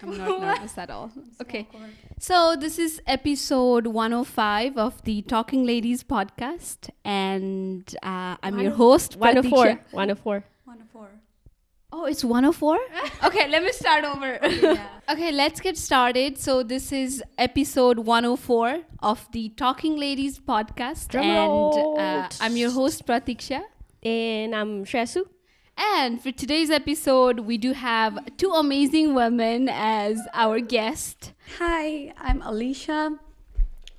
I'm not nervous at all. Okay. So this is episode 105 of the Talking Ladies podcast. And I'm your host, 104. Pratiksha. 104. 104. Oh, it's 104? Okay, let me start over. Okay, let's get started. So this is episode 104 of the Talking Ladies podcast. Drum and roll. I'm your host, Pratiksha. And I'm Shresu. And for today's episode, we do have two amazing women as our guest. Hi, I'm Alisha.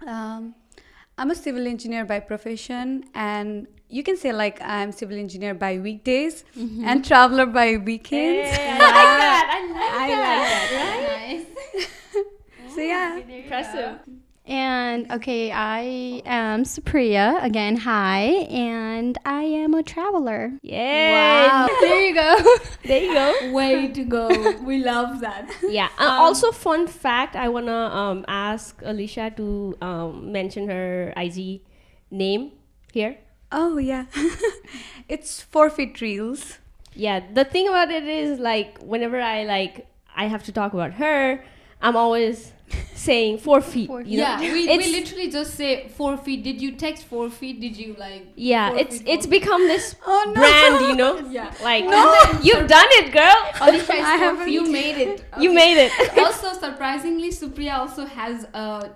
I'm a civil engineer by profession, and you can say like I'm civil engineer by weekdays and traveler by weekends. Hey, I like that. I like that. Nice. So yeah. Impressive. And okay, I am Supriya. Again, hi. And I am a traveler. Yay. Wow. There you go. There you go. Way to go. We love that. Yeah. Also, fun fact, I want to ask Alisha to mention her IG name here. Oh yeah. It's 4 feet reels. Yeah. The thing about it is, like, whenever I have to talk about her, I'm always saying 4 feet. You know? Yeah, we literally just say 4 feet. Did you text 4 feet? Did you like? Yeah, 4 it's feet, it's 4 feet? become this Oh no. brand, you know? Yeah. Like, you've done it, girl. Alisha, I is 4 haven't. feet. You made it. You Okay. made it. Also, surprisingly, Supriya also has a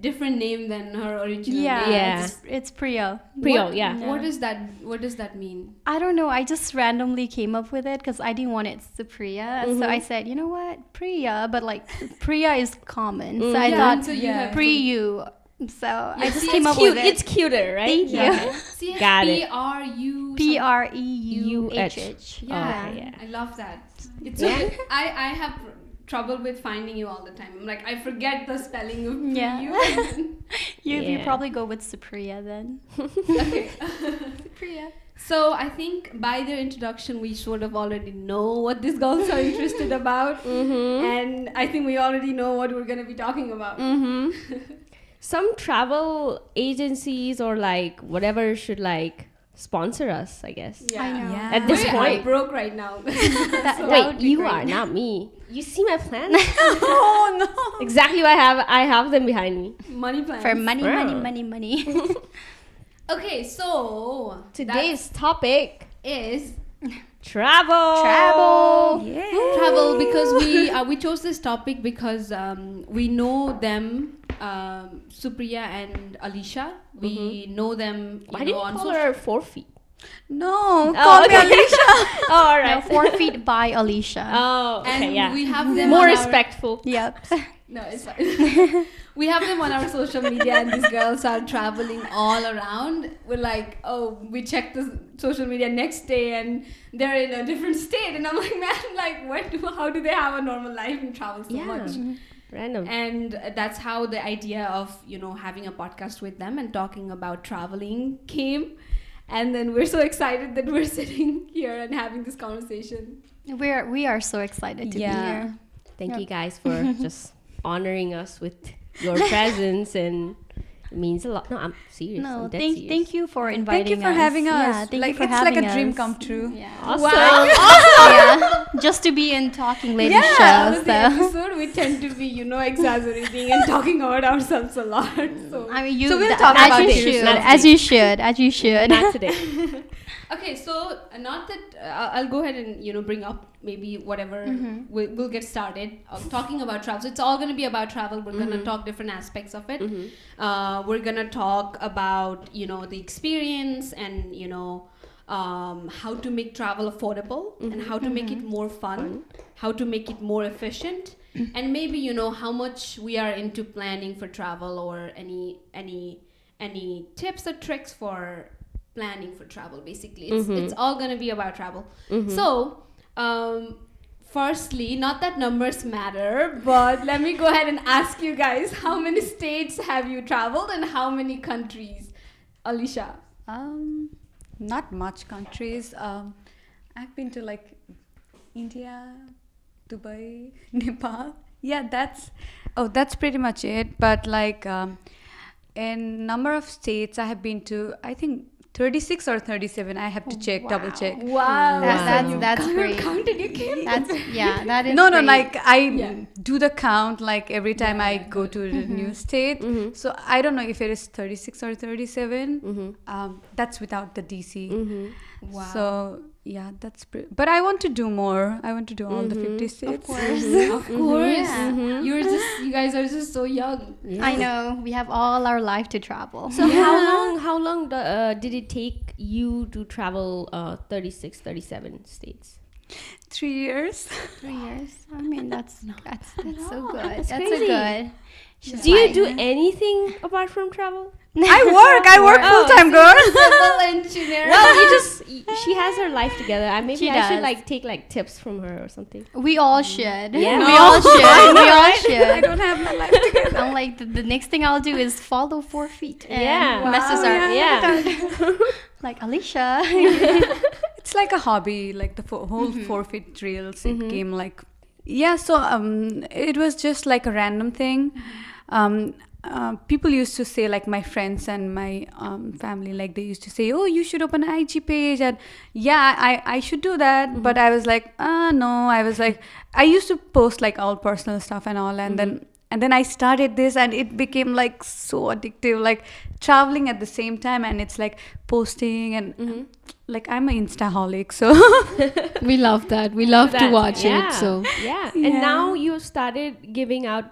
different name than her original Yeah, name. Yeah. It's Priya. Priya, What- yeah. What is that? What does that mean? I don't know. I just randomly came up with it because I didn't want it Supriya. So I said, you know what? Priya. But like, Priya is common. So I Yeah, thought, so you have Priyu. So I just see, came it's up Cute. with it. It's cuter, right? Thank you. Okay. See, Got it. P-R-U. Preuhh. Yeah, Okay, yeah. I love that. It's Yeah. I have trouble with finding you all the time. I'm like, I forget the spelling of Yeah. you. You Yeah. probably go with Supriya then. Okay. Priya. So I think by their introduction, we sort of already know what these girls are interested about. And I think we already know what we're going to be talking about. Some travel agencies or like whatever should like sponsor us, I guess. Yeah. I know. Yeah. At this We're point. broke right now. That Wait, would be you great. are, not me. You see my plan? Oh no. Exactly what I have them behind me. Money plans. For money, Wow. money. Okay, so Today's topic that is travel. Yeah. travel, because we chose this topic because we know them, Supriya and Alisha. We know them. Why You did know, you on call social. her 4 feet? No. Call me okay. Alisha. Oh, all No, right. 4 feet by Alisha. Oh, okay, And yeah. we have them More on our- respectful. Yep. No, it's fine. We have them on our social media, and these girls are traveling all around. We're like, oh, we check the social media next day, and they're in a different state. And I'm like, man, like, how do they have a normal life and travel so Yeah. much? Random. And that's how the idea of, having a podcast with them and talking about traveling came. And then we're so excited that we're sitting here and having this conversation. We are so excited to be Yeah. here. Thank you guys for just honoring us with your presence, and it means a lot. No, I'm serious. No, I'm dead thank serious. you for inviting us. Thank you for having us. Yeah, thank like you for it's having like a dream us. come true. Yeah. Awesome. Yeah. Just to be in Talking Ladies That show. was the So. episode. We tend to be, exaggerating and talking about ourselves a lot. So, I mean, you. So we'll th- talk as about you it. should. Not As you should. As you should. Not today. okay, so not that I'll go ahead and bring up maybe whatever we'll get started talking about travel. So it's all going to be about travel. We're going to talk different aspects of it. We're going to talk about the experience and how to make travel affordable and how to make it more fun, how to make it more efficient, and maybe how much we are into planning for travel, or any tips or tricks for planning for travel. Basically, it's all going to be about travel. So firstly, not that numbers matter, but let me go ahead and ask you guys, how many states have you traveled and how many countries? Alisha. Not much countries. I've been to like India, Dubai, Nepal. Yeah, that's pretty much it. But like in number of states, I have been to, I think 36 or 37. I have to check, double check. Wow. That's great. Counted you came. That is No, great. like I do the count like every time I go to the new state. So I don't know if it is 36 or 37. That's without the DC. Wow. So yeah, that's but I want to do more. I want to do all the 50 states. Of course. You guys are just so young. I know we have all our life to travel. So how long did it take you to travel 36, 37 states? 3 years. 3 years. I mean, that's so good. That's crazy. so good. Do you do anything apart from travel? I work full time, girl. Civil engineer. Well, she has her life together. Maybe She I should does. like take like tips from her or something. We all should. Yeah. We all should. We all I should. don't have my life together. I'm like the next thing I'll do is follow 4 feet. And Yeah. messes Wow, are Yeah. like Alisha. It's like a hobby, like the whole 4 feet drills. It came like, yeah. So it was just like a random thing. People used to say, like my friends and my family, like they used to say, oh, you should open an IG page, and yeah, I should do that. But I was like, no. I was like, I used to post like all personal stuff and all, and then I started this, and it became like so addictive, like traveling at the same time, and it's like posting and like I'm an Instaholic, so We love that. We love to watch Yeah. it. So yeah. Yeah. And now you started giving out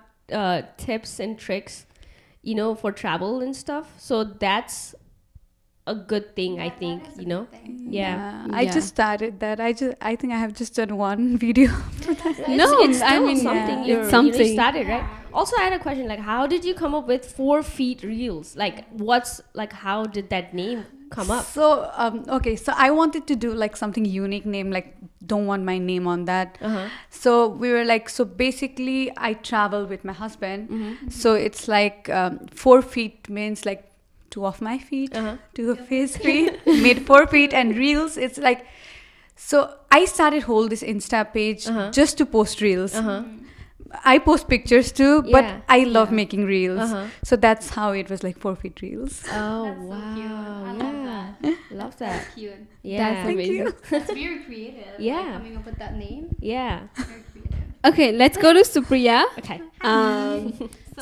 tips and tricks, for travel and stuff. So that's a good thing, I think, Yeah. I Yeah. just started that. I think I have just done one video. It's still something yeah. you something. started, right? Also, I had a question, like, how did you come up with 4 feet reels? Like, how did that name come up? So okay, so I wanted to do like something unique name, like don't want my name on that. So we were like, so basically I travel with my husband. So it's like 4 feet means like 2 of my feet, 2 of his feet, made 4 feet, and reels. It's like, so I started this Insta page just to post reels. I post pictures too, but Yeah. I love making reels. So that's how it was like 4 feet reels. Oh, That's so wow. cute. I love yeah. Love that. Cute. Yeah. That's amazing. That's very creative. Yeah. Like, coming up with that name. Yeah. Very creative. Okay, let's go to Supriya. Okay.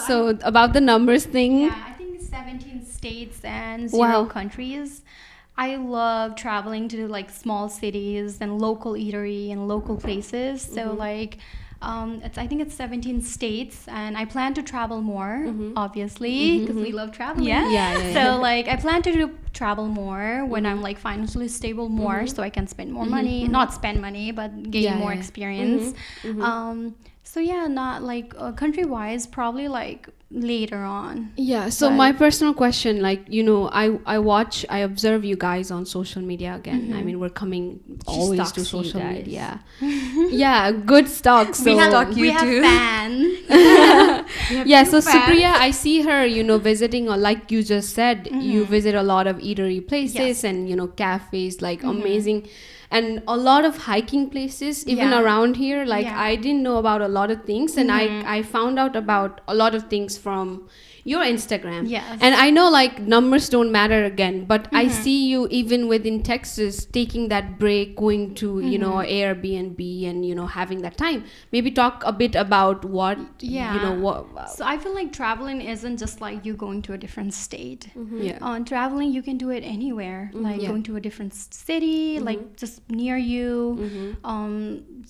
So about the numbers thing. Yeah, I think 17 states and 0 countries. I love traveling to like small cities and local eatery and local places. So like, I think it's 17 states, and I plan to travel more, obviously, because we love traveling. Yeah. So like, I plan to travel more when I'm like financially stable more, so I can spend more money, not spend money, but gain more experience. So yeah, not like country-wise, probably like later on. Yeah, so my personal question, like, I observe you guys on social media again. I mean, we're coming always to stalks you social guys. media. Yeah, good stock. So We have fans. yeah, so Supriya, I see her, visiting, or like you just said, you visit a lot of eatery places and, cafes, like amazing. And a lot of hiking places, even around here. Like, I didn't know about a lot of things, and I found out about a lot of things from your Instagram. Yes. And I know, like, numbers don't matter again, but I see you even within Texas taking that break, going to, Airbnb and, having that time. Maybe talk a bit about what, So I feel like traveling isn't just like you going to a different state. Yeah. Traveling, you can do it anywhere. Like going to a different city, like just near you.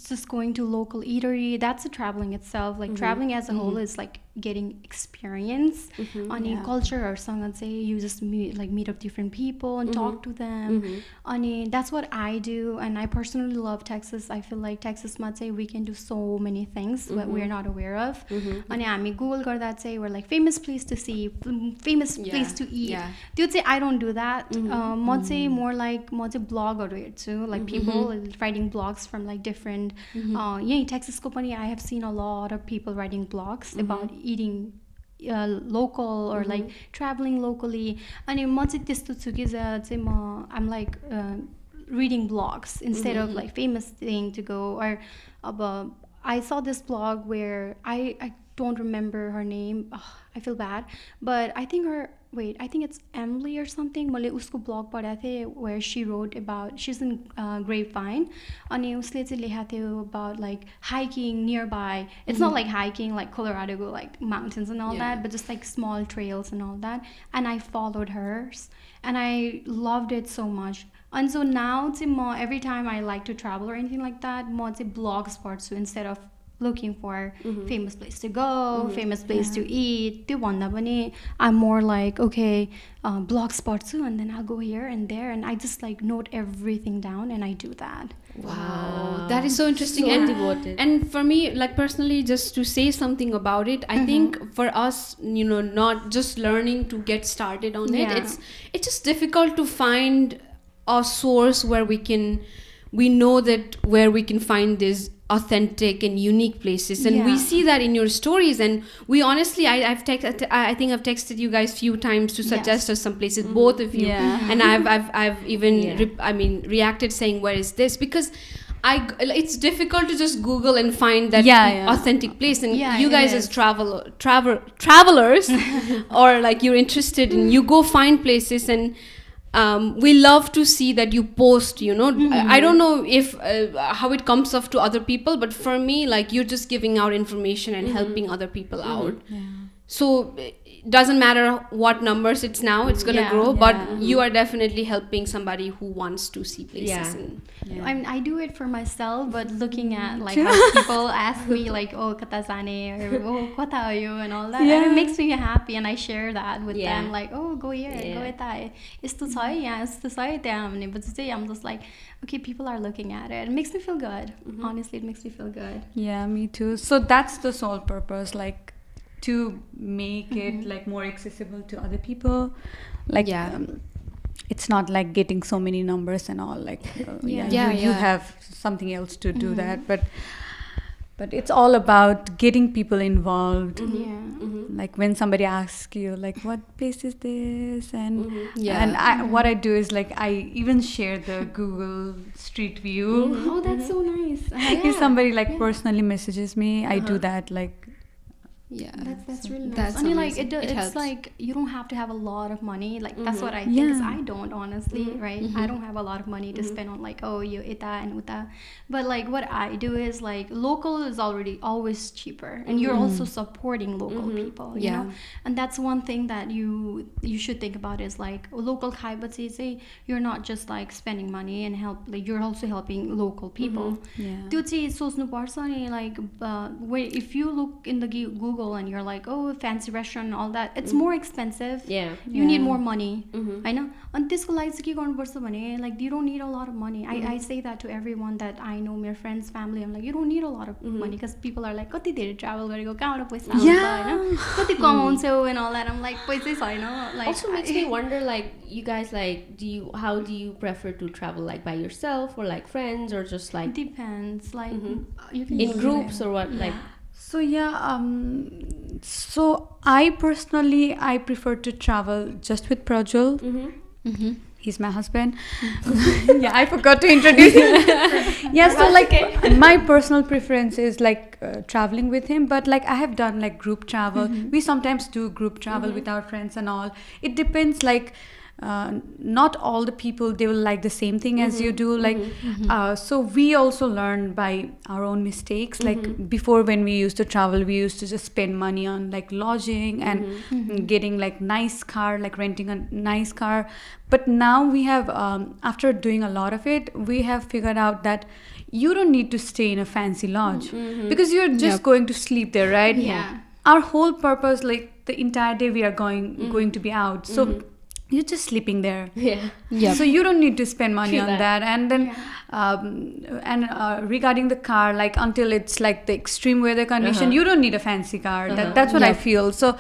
Just going to local eatery. That's a traveling itself. Like traveling as a whole is like getting experience on a culture, or someone say you just meet up different people and talk to them. That's what I do, and I personally love Texas. I feel like Texas might say we can do so many things that we're not aware of. And हामी Google गर्दा चाहिँ we're like famous place to see, famous place to eat. त्यो चाहिँ I don't do that. म चाहिँ more like म चाहिँ blogहरू हेर्छु, like people writing blogs from like different यही Texasको पनि I have seen a lot of people writing blogs about eating local or like traveling locally. अनि म चाहिँ त्यस्तो छु कि चाहिँ म I'm like reading blogs instead of like famous thing to go. Or I saw this blog where I don't remember her name. I feel bad, but I think it's Emily or something. मैले उसको blog पढेको थिएँ where she wrote about, she's in Grapevine, अनि उसले चाहिँ लेखेको थियो about like hiking nearby. It's not like hiking like Colorado, go like mountains and all that, but just like small trails and all that. And I followed hers, and I loved it so much. And so now every time I like to travel or anything like that, more blog spots, so instead of looking for famous place to go, famous place to eat, I'm more like, okay, blog spots, and then I'll go here and there, and I just like note everything down, and I do that. Wow, that is so interesting. So and devoted. And for me, like personally, just to say something about it, I think for us, not just learning to get started on it, it's just difficult to find a source where we know that where we can find these authentic and unique places, and we see that in your stories. And we honestly, I think I've texted you guys few times to suggest us some places, both of you, and I've even reacted saying, where is this? Because it's difficult to just Google and find that authentic place, and you guys as travelers or like you're interested and you go find places, and we love to see that you post, I don't know if how it comes off to other people, but for me, like, you're just giving out information and helping other people out. So it doesn't matter what numbers it's now, it's gonna grow, but you are definitely helping somebody who wants to see places. I do it for myself, but looking at like how people ask me like, oh, kata jane, or oh, kota ayo, and all that, and it makes me happy, and I share that with them, like, oh, go here, go yata, yesto cha hai yaha, yesto cha hai tyaha bhaneपछि चाहिँ I'm just like, okay, people are looking at it. It makes me feel good. Honestly, it makes me feel good. Yeah, me too. So that's the sole purpose, like, to make it like more accessible to other people, like it's not like getting so many numbers and all, like you have something else to do that, but it's all about getting people involved. Like when somebody asks you like, what place is this, and what I do is like I even share the Google Street View. Oh, that's so nice. If somebody like personally messages me, I do that, like. That's really nice. That's I mean, like it's like you don't have to have a lot of money. Like that's what I think. Because I don't, honestly, right? I don't have a lot of money to spend on like, oh, you ita and uta. But like what I do is like local is already always cheaper, and you're also supporting local people. You know, and that's one thing that you should think about is like local khai bachi चाहिँ you're not just like spending money and like you're also helping local people. त्यो चाहिँ सोच्नु पर्छ नि, like if you look in the Google and you're like, oh, fancy restaurant and all that, it's more expensive. You need more money. I know. And त्यसको लागि चाहिँ के गर्नुपर्छ भने, like, you don't need a lot of money. I say that to everyone that I know, my friends, family. I'm like, you don't need a lot of money, because people are like, कति धेरै travel गरेको, कहाँबाट पैसा आउँछ, हैन, कति कमाउँछौ and all that. I'm like, पैसै छैन. Like, also makes me wonder, like, you guys, like, how do you prefer to travel, like by yourself or like friends, or just like depends, like you can in groups or what, like. So so I personally, I prefer to travel just with Prajwal. He's my husband. I forgot to introduce him. So like my personal preference is like traveling with him, but like I have done like group travel. We sometimes do group travel with our friends and all. It depends, like not all the people, they will like the same thing as you do, like so we also learn by our own mistakes. Like before, when we used to travel, we used to just spend money on like lodging and getting like nice car, like renting a nice car. But now we have after doing a lot of it, we have figured out that you don't need to stay in a fancy lodge because you're just going to sleep there, right? Our whole purpose, like the entire day we are going to be out, so you're just sleeping there. So you don't need to spend money on that. And then regarding the car, like until it's like the extreme weather condition, you don't need a fancy car. That's what I feel. So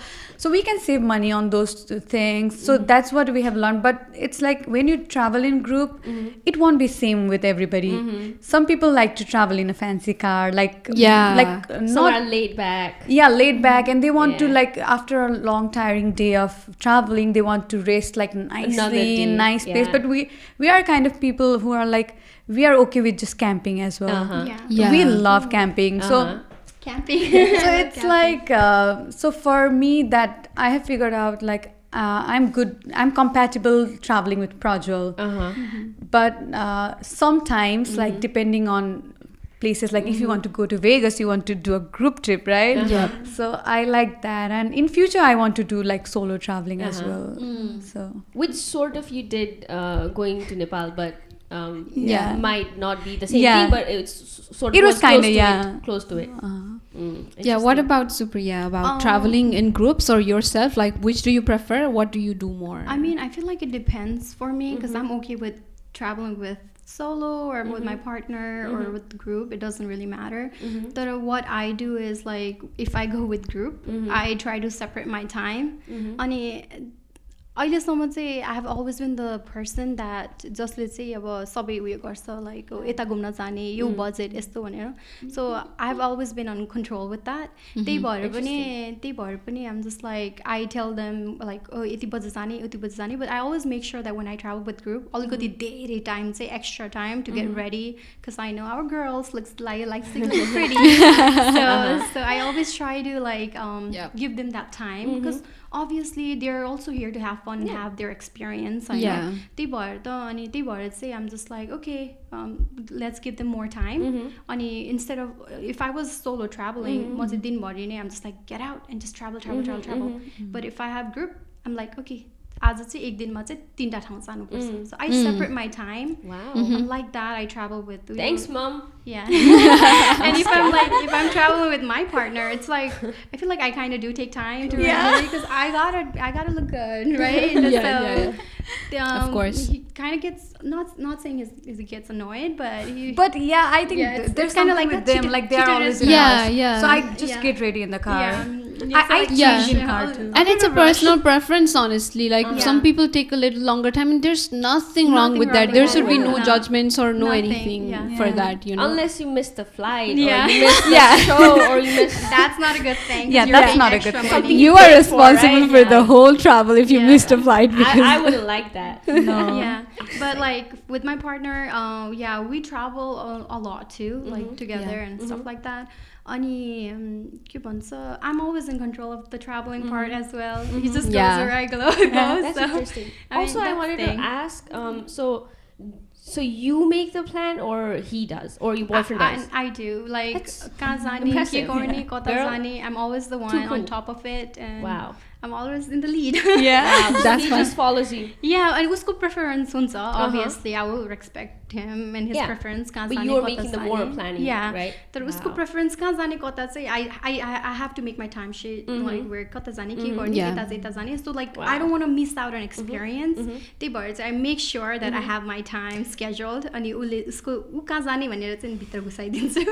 we can save money on those things. So that's what we have learned. But it's like when you travel in group, it won't be same with everybody. Some people like to travel in a fancy car, like some are laid back. Laid back, and they want to, like, after a long tiring day of traveling, they want to rest like nicely in nice place. But we are kind of people who are like, we are okay with just camping as well. We love camping. So camping. So it's like so for me that I have figured out like I'm compatible traveling with Prajwal, but sometimes like depending on places, like if you want to go to Vegas, you want to do a group trip, right? So I like that, and in future I want to do like solo traveling as well. So which sort of you did going to Nepal, but might not be the same Yeah. thing, but it's sort of It was close kinda, to yeah. it, close to it. Yeah, what about Supriya? About traveling in groups or yourself? Like, which do you prefer? What do you do more? I mean, I feel like it depends for me because I'm okay with traveling with solo or with my partner or with the group. It doesn't really matter. But what I do is like if I go with group, I try to separate my time. अनि अहिलेसम्म चाहिँ I have always been the person that जसले चाहिँ अब सबै उयो गर्छ like यता घुम्न जाने यो बजेट यस्तो भनेर. So I have always been on control with that. त्यही भएर पनि I'm just like I tell them like यति बजे जाने, but I always make sure that when I travel with group अलिकति धेरै time चाहिँ extra time to get ready because I know our girls look pretty. So I always try to like give them that time because obviously they're also here to have fun and have their experience. त्यही भएर चाहिँ I'm just like okay, let's give them more time. अनि instead of if I was solo traveling म चाहिँ दिनभरि नै I'm just like get out and just travel. But if I have group I'm like okay, आज चाहिँ एक दिनमा चाहिँ 3टा ठाउँ जानुपर्छ. So I separate my time. Wow. I'm like that. I travel with Thanks, mom. Yeah. And if I'm traveling with my partner, it's like I feel like I kind of do take time to remember because I gotta look good, right? Of course. He kind of gets not saying he gets annoyed, but but yeah, I think there's kind of like with them, like they're always in the house. So I just get ready in the car. I change in car too. And it's a personal preference, honestly. Like some people take a little longer time, and there's nothing wrong with that. There should be no judgments or no anything for that, you know. Unless you miss the flight, Yeah. or you miss the show, or you miss. That's not a good thing. Yeah, that's not a good thing. You are responsible for the whole travel if you missed a flight because I wouldn't like that. No. Yeah, but like with my partner, we travel a lot too, like together and stuff like that. Ani के भन्छ, I'm always in control of the traveling part as well. He just goes where I go. That's interesting. Also, I wanted to ask, so you make the plan or he does or your boyfriend does? I do. Like कहाँ जाने, impressive. के गर्ने, कता Girl. जाने. I'm always the one on top of it, and Wow. I'm always in the lead. Yeah. that's He fun. just follows you. Yeah, and उसको preference हुन्छ. Obviously, I will respect him and his preference. कहाँ But जाने, you're कता making the जाने. more planning, Yeah, right? तर उसको preference कहाँ जाने कता चाहिँ I have to make my time sheet like where कता जाने के गर्ने यता जाने. So like I don't want to miss out on experience. त्यही भएर चाहिँ I make sure that I have my time scheduled. अनि उसले उसको उ कहाँ जाने भनेर चाहिँ भित्र घुसाइदिन्छु.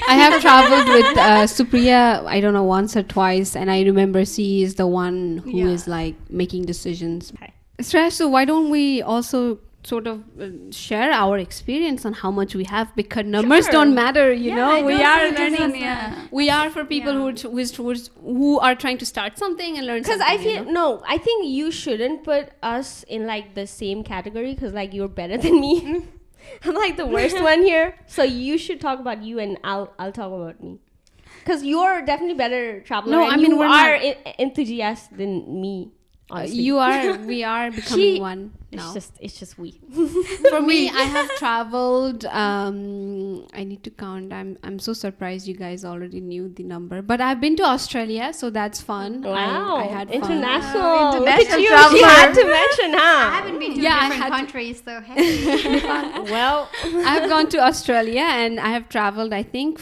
I have traveled with Supriya, I don't know, once or twice, and I remember she is the one who is like making decisions. Shreya, so why don't we also sort of share our experience on how much we have, because numbers don't matter, you know. We are learning. We are for people who are trying to start something and learn something. Because I feel I think you shouldn't put us in like the same category because like you're better than me. I'm like the worst one here, so you should talk about you and I'll talk about me. Because you're definitely better traveler. No, and I mean, you we're are enthusiastic than me. Honestly. We are becoming one now. It's just we. For me, I have traveled. I need to count. I'm so surprised you guys already knew the number. But I've been to Australia, so that's fun. Wow, I had fun. international. Wow, Look at you. traveler. She had to mention, huh? I haven't been to different countries, so hey. Well, I've gone to Australia and I have traveled, I think,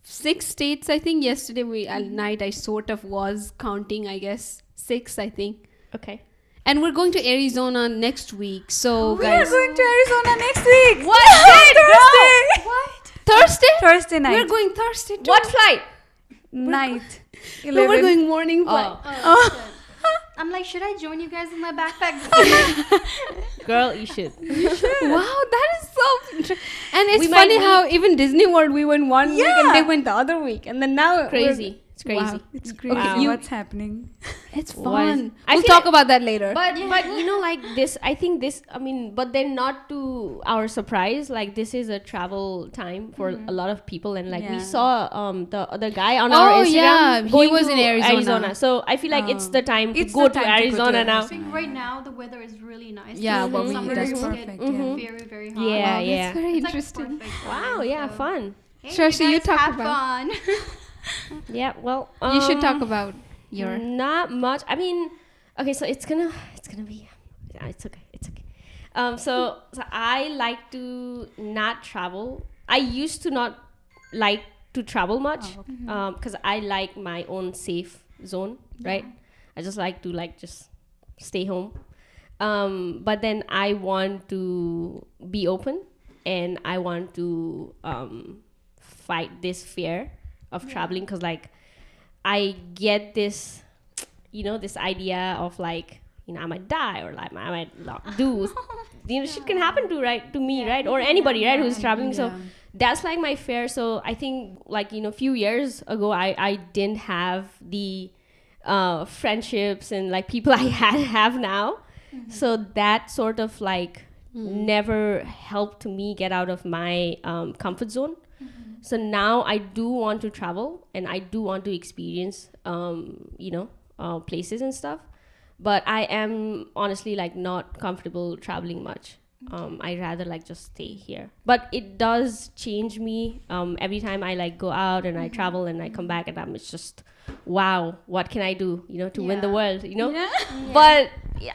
6 states. I think yesterday at night I sort of was counting, I guess 6, I think. okay. And we're going to Arizona next week. So We guys, are going to Arizona next week. What? Thursday. What? Thursday? Thursday night. We're going Thursday too. What flight? Night. No, we're going morning flight. I'm like, should I join you guys in my backpack? Girl, you should. Wow, that is so interesting. And it's We funny might how even Disney World we went one week and they went the other week, and then now Crazy. It's crazy. Wow. It's crazy. Wow. What's happening? It's Was- fun. I We'll feel talk like- about that later. But you know, like this, I think this, I mean, but then not to our surprise, like this is a travel time for a lot of people, and like we Yeah. saw the other guy on our Instagram yeah, he going was to in Arizona. So I feel like it's the time to It's go the to time to go to Arizona now. I think right now the weather is really nice. Yeah, Because but summer that's is perfect, get yeah. very, very hot. Yeah, Wow, yeah. That's very It's like interesting. perfect Wow, time, yeah, so- fun. Hey, Shashi, you guys talk have about- fun. Yeah, well, You should talk about your. not much. I mean, okay, so it's gonna be, yeah, it's okay. So I like to not travel. I used to not like to travel much, because I like my own safe zone, right? I just like to just stay home. But then I want to be open, and I want to fight this fear of traveling, because like I get this, this idea of like, I might die, or like I might not do, shit can happen to me, right? Or anybody, right, who's traveling. So that's like my fear. So I think like, few years ago, I didn't have the friendships and like people I have now. So that sort of like never helped me get out of my comfort zone. So now I do want to travel, and I do want to experience, places and stuff. But I am honestly like not comfortable traveling much. I rather like just stay here. But it does change me every time I like go out and I travel and I come back, and it's just, wow, what can I do, to win the world, But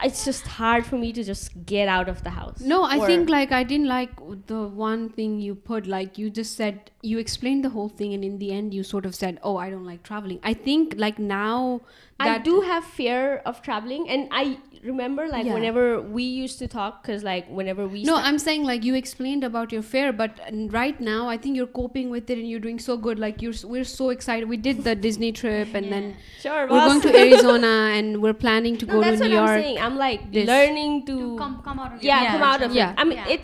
it's just hard for me to just get out of the house. No, I think like I didn't like the one thing you put, like you just said, you explained the whole thing, and in the end you sort of said, oh, I don't like traveling. I think like now I do have fear of traveling, and I remember like whenever we used to talk, because like whenever we I'm saying like you explained about your fear, but right now I think you're coping with it and you're doing so good. Like we're so excited. We did the Disney trip, and then sure, we're going to Arizona, and we're planning to go to that's New what York. I'm saying. I'm like learning to Come out of come out of Yeah. it. I mean, Yeah.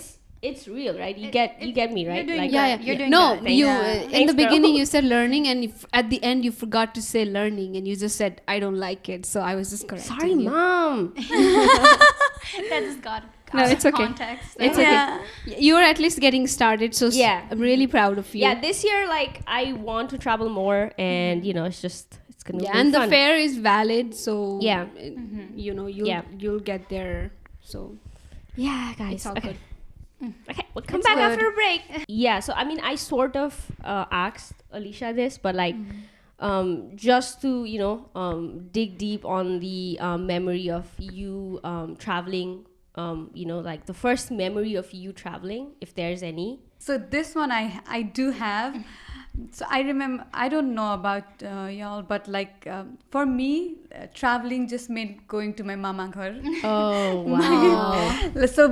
it's real, right? You get me, right? You're doing Like, good. You're doing no, good. you Thanks. in Thanks, the beginning girl. you said learning, and at the end you forgot to say learning, and you just said I don't like it. So I was just correcting Sorry, you. mom. That just got No, out it's of okay. context. It's Yeah. okay. You're at least getting started, so I'm really proud of you. Yeah, this year like I want to travel more, and it's gonna be and fun. the fare is valid, so Yeah. you'll get there. So Yeah, guys. it's all Okay. good. Okay, we'll come It's back good. after a break. Yeah, so I mean, I sort of asked Alisha this, but like, just to dig deep on the memory of you traveling. Like the first memory of you traveling, if there's any. So this one I do have. So I remember, I don't know about y'all, but like for me, traveling just meant going to my mama ghar. Oh wow! So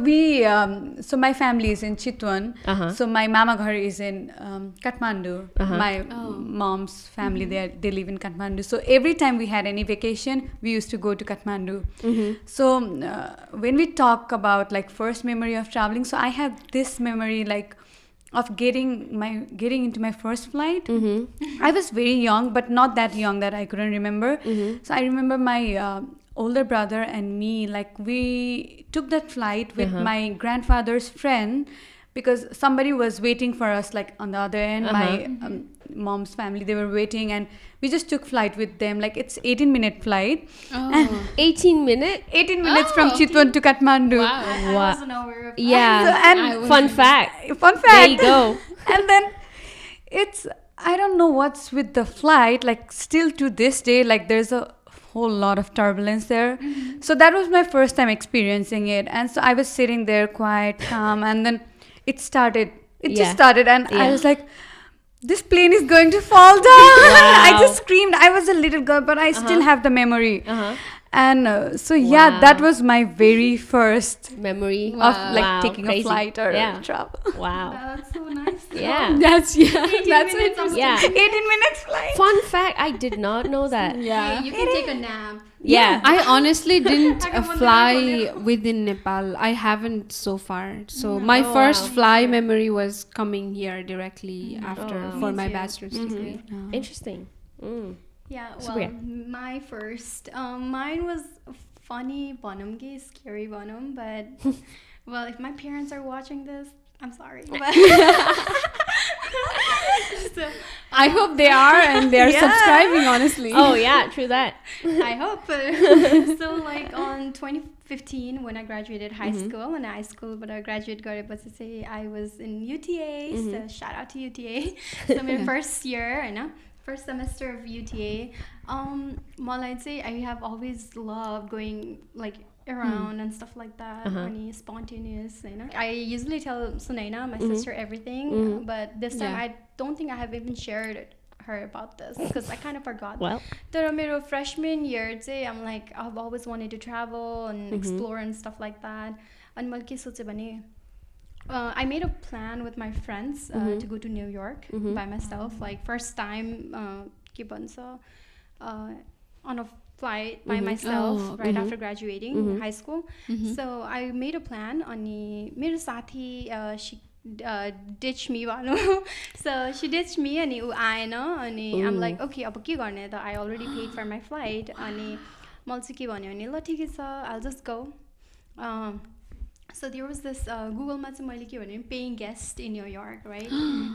so my family is in Chitwan. Uh-huh. So my mama ghar is in Kathmandu. Uh-huh. My mom's family, they live in Kathmandu. So every time we had any vacation, we used to go to Kathmandu. So when we talk about like first memory of traveling, so I have this memory like of getting into my first flight. I was very young, but not that young that I couldn't remember. So I remember my older brother and me, like we took that flight with my grandfather's friend, because somebody was waiting for us like on the other end. My mom's family, they were waiting, and we just took flight with them. Like it's 18-minute flight. 18 minutes. 18 minutes from Chitwan to Kathmandu. I wasn't aware of that. Yeah. So, and Fun fact. fun fact. There you go. And then I don't know what's with the flight, like still to this day, like there's a whole lot of turbulence there. So that was my first time experiencing it. And so I was sitting there quiet, calm, and then it just started, and I was like, this plane is going to fall down. I just screamed. I was a little girl, but I still have the memory. And so that was my very first Memory of like taking crazy. a flight or Yeah. travel. Wow. That's so nice. Yeah. That's That's interesting. Yeah. 18 minutes flight. Fun fact, I did not know that. Yeah. You can take a nap. Yeah. I honestly didn't I can wonder fly what within Nepal. I haven't so far. So my first fly memory was coming here directly after for my bachelor's degree. Interesting. Yeah, well, Supriya. my first, mine was funny bonum ki, scary bonum, but well, if my parents are watching this, I'm sorry. But so, I hope they are and they are subscribing, honestly. Oh yeah, true that. I hope. So like on 2015 when I graduated high school, and high school but I graduated गरेपछि चाहिँ I was in UTA, so shout out to UTA. So my first year, first semester of UTA, मलाई चाहिँ I have always loved going like around and stuff like that, अनि spontaneous, I usually tell Sunaina, my sister, everything, but this time I don't think I have even shared her about this because I kind of forgot. Well, तर मेरो freshman year चाहिँ I'm like I've always wanted to travel and explore and stuff like that. अनि मैले के सोचे भने I made a plan with my friends to go to New York by myself, like first time के भन्छ on a flight by myself right after graduating high school. So I made a plan. अनि मेरो साथी she ditched me भनौँ. So she ditched me अनि ऊ आएन अनि I'm like okay अब के गर्ने त I already paid for my flight. अनि मैले चाहिँ के भन्यो भने ल ठिकै छ I'll just go. So there was this Google-मा चाहिँ मैले के भने paying guest in New York, right?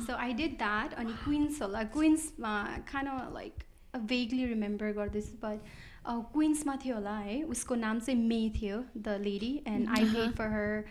So I did that. अनि Queens होला, Queens-मा kind of like vaguely remember गर्दैछु, but Queens-मा थियो होला है, उसको नाम चाहिँ May थियो, the lady, and I paid for her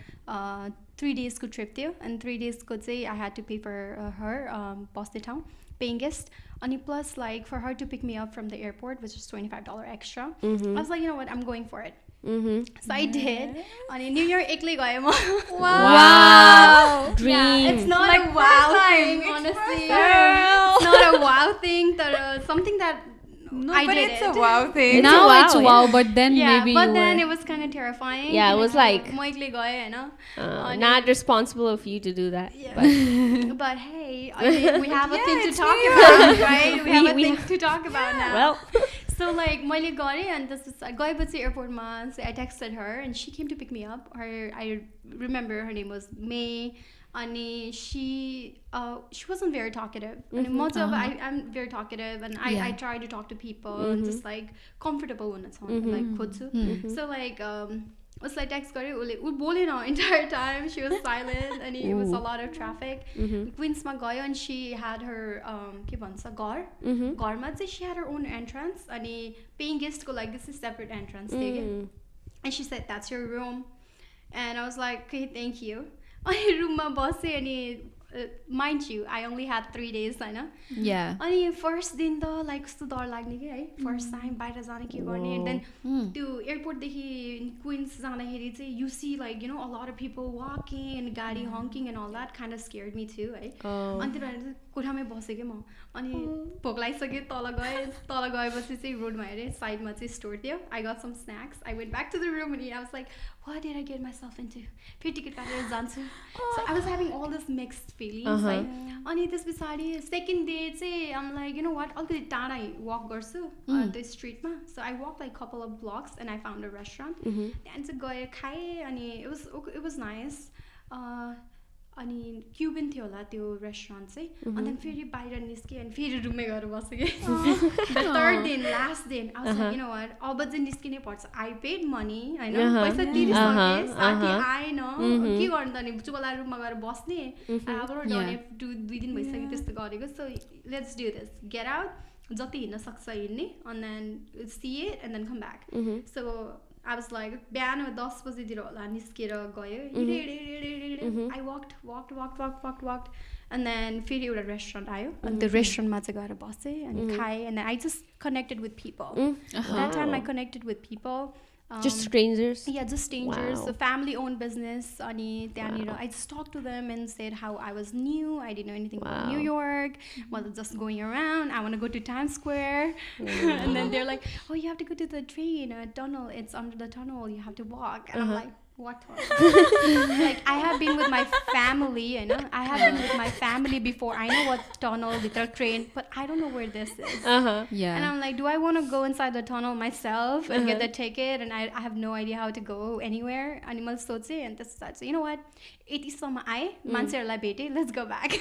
3 days को trip थियो, and 3 days को चाहिँ I had to pay for her बस्ने ठाउँ, paying guest, अनि plus like for her to pick me up from the airport, which was $25 extra. I was like, you know what, I'm going for it. So I did. अनि New York एक्लै गएँ म. Wow. Dream. Yeah, it's not like a wow thing, thing, honestly. Girl. It's not a wow thing, but something that No, I but did it's it. a wow thing. Now wow, it's wow, but then Yeah, maybe but you then were... it was kind of terrifying. Yeah, it was like म एक्लै गएँ हैन. not responsible of you to do that. Yeah. But But hey, I mean, we have a thing to it's talk New about, right? We have a We thing to talk about now. well, So like मैले गरेँ and this is गएपछि एयरपोर्टमा, so I texted her and she came to pick me up. I remember her name was May. अनि she wasn't very talkative. अनि म चाहिँ I'm very talkative and I try to talk to people and just like comfortable हुन like खोज्छु. So like उसलाई text गरेँ, उ बोलेन entire time. She was silent and it was a lot of traffic. Queensमा गयो and she had her के भन्छ घर, घरमा चाहिँ she had her own entrance अनि paying guest को like this is separate entrance थियो के. And she said that's your room and I was like okay thank you. अनि रुममा बसेँ अनि mind you I only had 3 days हैन. Yeah. अनि फर्स्ट दिन त लाइक कस्तो डर लाग्ने कि है फर्स्ट टाइम बाहिर जाने के गर्ने एन्ड देन त्यो एयरपोर्टदेखि क्विन्स जाँदाखेरि चाहिँ यु सी like you no a lot of people walking and गाडी honking and all that kind of scared me थ्यु है. अनि त्यो भएर चाहिँ कोठामै बसेँ कि म अनि भोक लागिसक्यो तल गएपछि चाहिँ रोडमा हेरेँ साइडमा चाहिँ स्टोर थियो. I got some snacks I went back to the room अनि I was like what did I get myself into फेरि टिकट काटेर जान्छु. So I was having all this mixed feelings है. अनि त्यस पछाडि सेकेन्ड डे चाहिँ आम लाइक यु नो वाट अलिकति टाढा वक गर्छु त्यो स्ट्रिटमा. सो आई वक like couple of blocks and I found a restaurant त्यहाँदेखि चाहिँ गएँ खाएँ अनि इट वाज नाइस. अनि क्युबिन थियो होला त्यो रेस्टुरेन्ट चाहिँ. अनि त्यहाँदेखि फेरि बाहिर निस्केँ अनि फेरि रुममै गएर बसेँ कि. द थर्ड दिन लास्ट दिन आई was like you know what अब चाहिँ निस्किनै पर्छ. आई पेड मनी होइन पैसा तिरिसकेँ साथी आएन के गर्नु त नि चुपला रुममा गएर बस्ने. अब डने 2 दिन भइसक्यो त्यस्तो गरेको. So let's do this get out जति हिँड्न सक्छ हिँड्ने and then see it and then come back. So I was like बिहान 10 बजेतिर होला निस्केर गयो. I walked and then फेरि एउटा रेस्टुरेन्ट आयो अनि त्यो रेस्टुरेन्टमा चाहिँ गएर बसेँ अनि खाएँ and I just connected with people. That time I connected with people. just strangers. Yeah, just strangers. Wow. So family owned business. अनि त्यहाँनिर I just talked to them and said how I was new. I didn't know anything about New York. Was just going around. I want to go to Times Square. And then they're like, oh, you have to go to the train tunnel. It's under the tunnel. You have to walk. And I'm like, What tunnel? Like I have been with my family, you know. I have been with my family before. I know what tunnel, little train, but I don't know where this is. Yeah. And I'm like, do I want to go inside the tunnel myself and get the ticket? And I have no idea how to go anywhere. Animal soche and this that. So you know what? 80 sama I mansehharulai bete. Let's go back.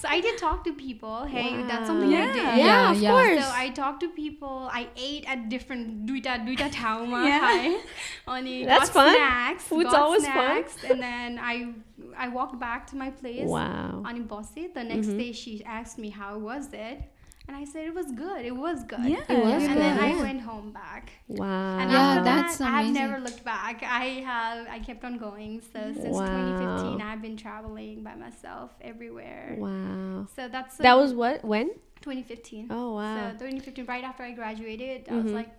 So I did talk to people. Hey, that's something I did. Yeah, of course. So I talked to people. I ate at different duita tauma. That's fun. Snacks, Food's got always snacks, and then I walked back to my place. Wow. On Bossy. The next day, she asked me how was it, and I said it was good. It was good. Yeah, It was And then good, I yeah. went home back. Wow. And Yeah, after that's that, I've amazing. never looked back. I kept on going. So since Wow. 2015, I've been traveling by myself everywhere. Wow. So that's That was what? When? 2015. Oh, wow. So 2015, right after I graduated, I was like,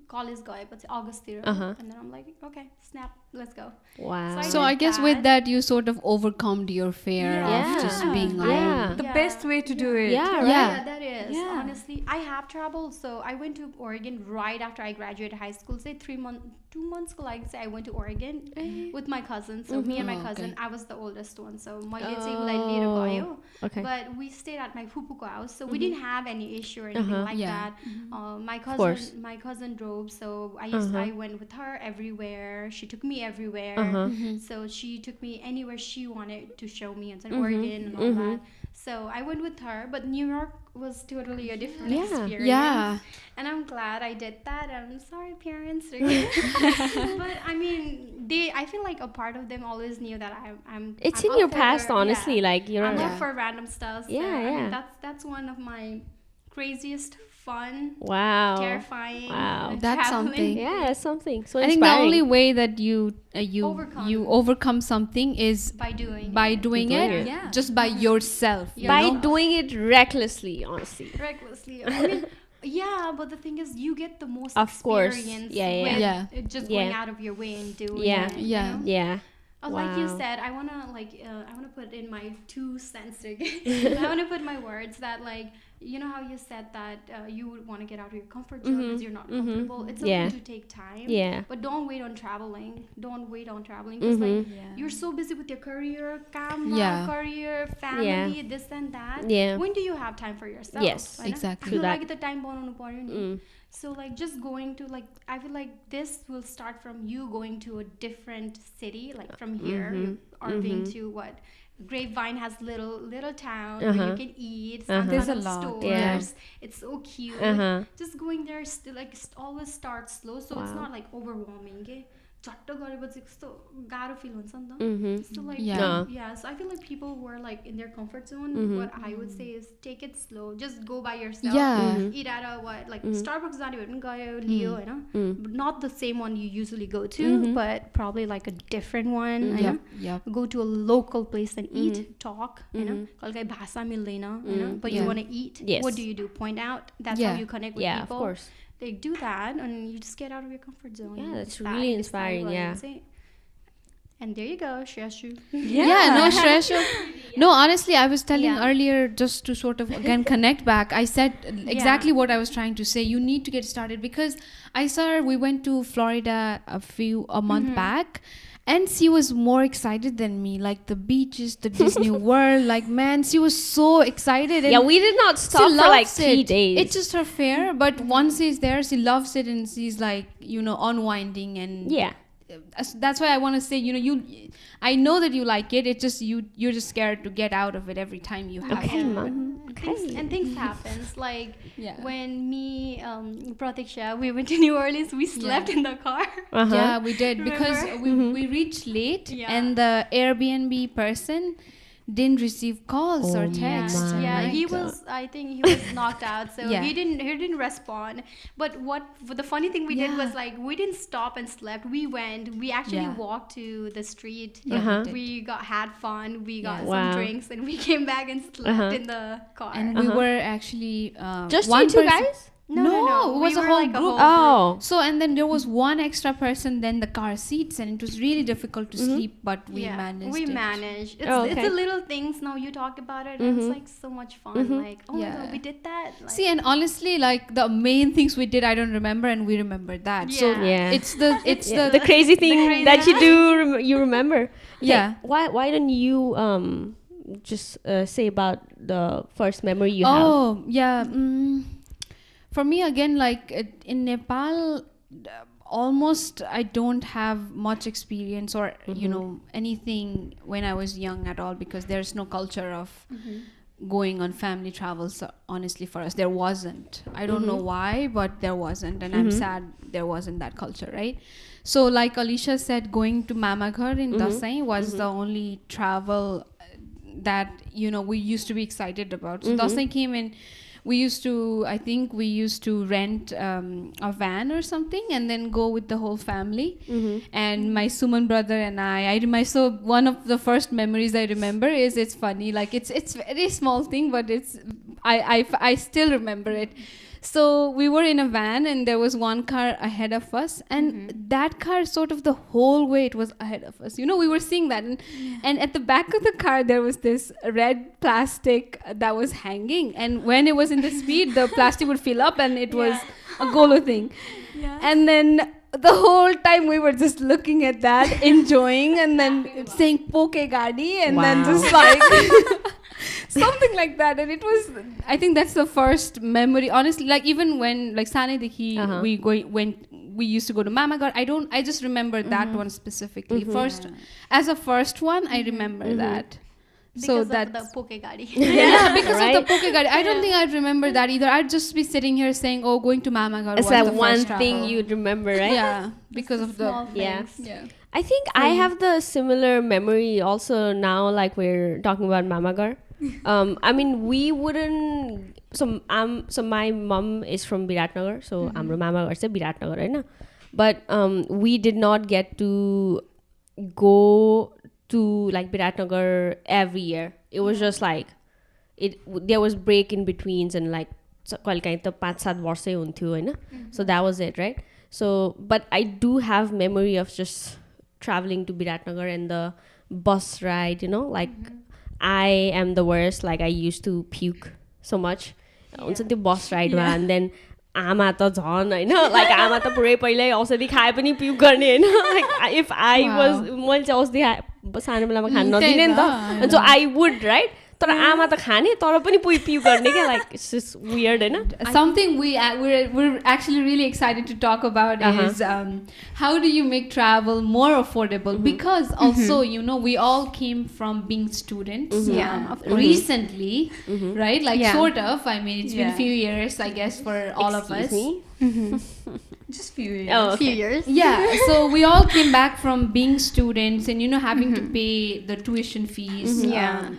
college guy, but August there. And then I'm like, okay, snap, let's go. Wow. So So I did guess with that, you sort of overcome your fear Yeah. of just being alone. Yeah. The best way to do it. Yeah, right. Yeah. Yeah, that is. Yeah. Honestly, I have traveled. So I went to Oregon right after I graduated high school. Say 2 months ago, like say I went to Oregon with my cousin. So me and my Oh, cousin, okay. I was the oldest one. So my oh. Okay. But we stayed at my pupuko house, so we didn't have any issue or anything like Yeah. that. My course. cousin drove, so I went with her everywhere. She took me everywhere. So she took me anywhere she wanted to show me, and Oregon and all that. So I went with her, but New York was totally a different experience. Yeah. And I'm glad I did that. I'm sorry, parents. But I mean, I feel like a part of them always knew that I'm It's I'm in up your for past, their- honestly. yeah. Like, you're... I'm Yeah. up for random stuff. So, Yeah, I mean, yeah. that's one of my craziest, fun, Wow. terrifying. Wow. That's traveling. something. Yeah, that's something. So I think the inspiring. only way that you Overcome. you overcome something is By doing by doing Doing it, it. Yeah. just by yourself. You by know? doing it recklessly, honestly. recklessly. I mean, yeah, but the thing is, you get the most Of course. experience Yeah, yeah. with Yeah. just going Yeah. out of your way and doing Yeah. it. Yeah. You know? Yeah. Like you Wow. said, I wanna put in my 2 cents again. I wanna put my words that like, you know how you said that you would want to get out of your comfort zone because you're not comfortable. It's okay Yeah. to take time. Yeah. But don't wait on traveling. Don't wait on traveling because like Yeah. you're so busy with your career, Yeah. career, family, this and that. Yeah. When do you have time for yourself? Yes, होइन? exactly. True आफूलाई that. लागि त time बनाउनु पर्यो नि. So like just going to like, I feel like this will start from you going to a different city, like from here or being to what Grapevine has little town where you can eat. There's a Santana lot. stores. Yeah. It's so cute. Just going there still like always start slow, so it's Wow. not like overwhelming. Okay? झट्ट गरेपछि कस्तो गाह्रो feel हुन्छ नि त. So like Yeah. so I feel like people who are like in their comfort zone, what I would say is take it slow, just go by yourself. Yeah. Eat at a like Starbucks जाने भए पनि गयो लियो हैन, but not the same one you usually go to, but probably like a different one. Hahn, Yep. go to a local place and eat, talk, हैन, कहिलेकाहीँ भाषा मिल्दैन हैन, but you Yeah. want to eat. Yes. What do you do? Point out. That's Yeah. how you connect with Yeah, of people. course. They do that and you just get out of your comfort zone. Yeah, that's It's really it's inspiring, what I yeah. would say. And there you go, Shreshu. Yeah, no stress. No, honestly, I was telling Yeah. earlier, just to sort of again connect back, I said exactly what I was trying to say. You need to get started because I saw her, we went to Florida a month back, and she was more excited than me. Like the beaches, the Disney World, like man, she was so excited. And Yeah, we did not she stop for like loves 3 it. days. It's just her fare, but once she's there, she loves it, and she's like, unwinding and Yeah. that's why I want to say, I know that you like it. It's just you're just scared to get out of it every time you have Okay, to. mom. And things happens like Yeah. when me Pratiksha, we went to New Orleans, we slept in the car. Yeah, we did because Remember? we reached late Yeah. and the Airbnb person didn't receive calls or Oh texts. my Yeah, right? he was. I think he was knocked out, so Yeah. he didn't respond. But the funny thing we did was Yeah. like we didn't stop and slept. We went. We actually Yeah. walked to the street. Yeah, we did. We had fun. We got Yeah. some Wow. drinks, and we came back and slept in the car. And we were actually Just one you two person- guys? No, it was We a were whole like group. Oh. So, and then there was one extra person, then the car seats, and it was really difficult to sleep, but we managed We it. managed. It's, Oh, it's okay. the little things now you talk about it, and it's like so much fun. Like, oh my Yeah. god, we did that. Like, See, and honestly, like the main things we did, I don't remember, and we remember that. So Yeah. it's the The crazy thing that you do, you remember. Yeah. Why don't you just say about the first memory you have? Oh, yeah. For me, again, like in Nepal, almost I don't have much experience or, anything when I was young at all, because there's no culture of going on family travels. Honestly, for us, there wasn't. I don't know why, but there wasn't. And I'm sad there wasn't that culture, right? So like Alisha said, going to Mama Ghar in Dasai was the only travel that we used to be excited about. So Dasai came in, I think we used to rent a van or something and then go with the whole family. And my Suman brother and so one of the first memories I remember is, it's funny, like it's very small thing, but I still remember it. So we were in a van and there was one car ahead of us, and that car sort of the whole way it was ahead of us. We were seeing that, and at the back of the car there was this red plastic that was hanging, and when it was in the speed, the plastic would fill up and it was a golo thing. And then the whole time we were just looking at that, enjoying, and then saying "Poke Gadi," and then just like something like that. And it was, I think that's the first memory, honestly. Like even when like Sane Dekhi we used to go to Mama Ghar, I just remember that one specifically. As a first one, I remember that. So because that's of the poke gadi. because of the poke gadi. I don't think I'd remember that either. I'd just be sitting here saying, "Oh, going to Mama Ghar." It's was that the one first thing travel. you'd remember, right? Yeah, because of Small the things. yeah. I think I have the similar memory also now, like we're talking about Mama Ghar. I mean, we wouldn't. So my mom is from Viratnagar, so I'm from Mama Ghar se Viratnagar, right? But we did not get to go to like Viratnagar every year. It was just like there was break in betweens, and like कहिलेकाहीँ त 5-7 वर्षै हुन्थ्यो हैन. So that was it, right? So but I do have memory of just traveling to Viratnagar and the bus ride, like I am the worst. Like I used to puke so much हुन्छ त्यो bus ride मा, and then आमा त झन् हैन, like आमा त पुरै पहिल्यै औषधि खाए पनि पुक गर्ने हैन. Like if I was, मैले चाहिँ औषधि सानो बेलामा खान नदिने नि त, and so I would, right? तर आमा त खाने तर पनि पुक गर्ने क्या. Like it's just weird, Hahn? Something we're actually really excited to talk about is how do you make travel more affordable? Because also we all came from being students recently, right? Like sort of. I mean, it's been a few years, I guess, for all of us. Just few years. Oh, okay. Few years. Yeah, so we all came back from being students and having to pay the tuition fees. Yeah.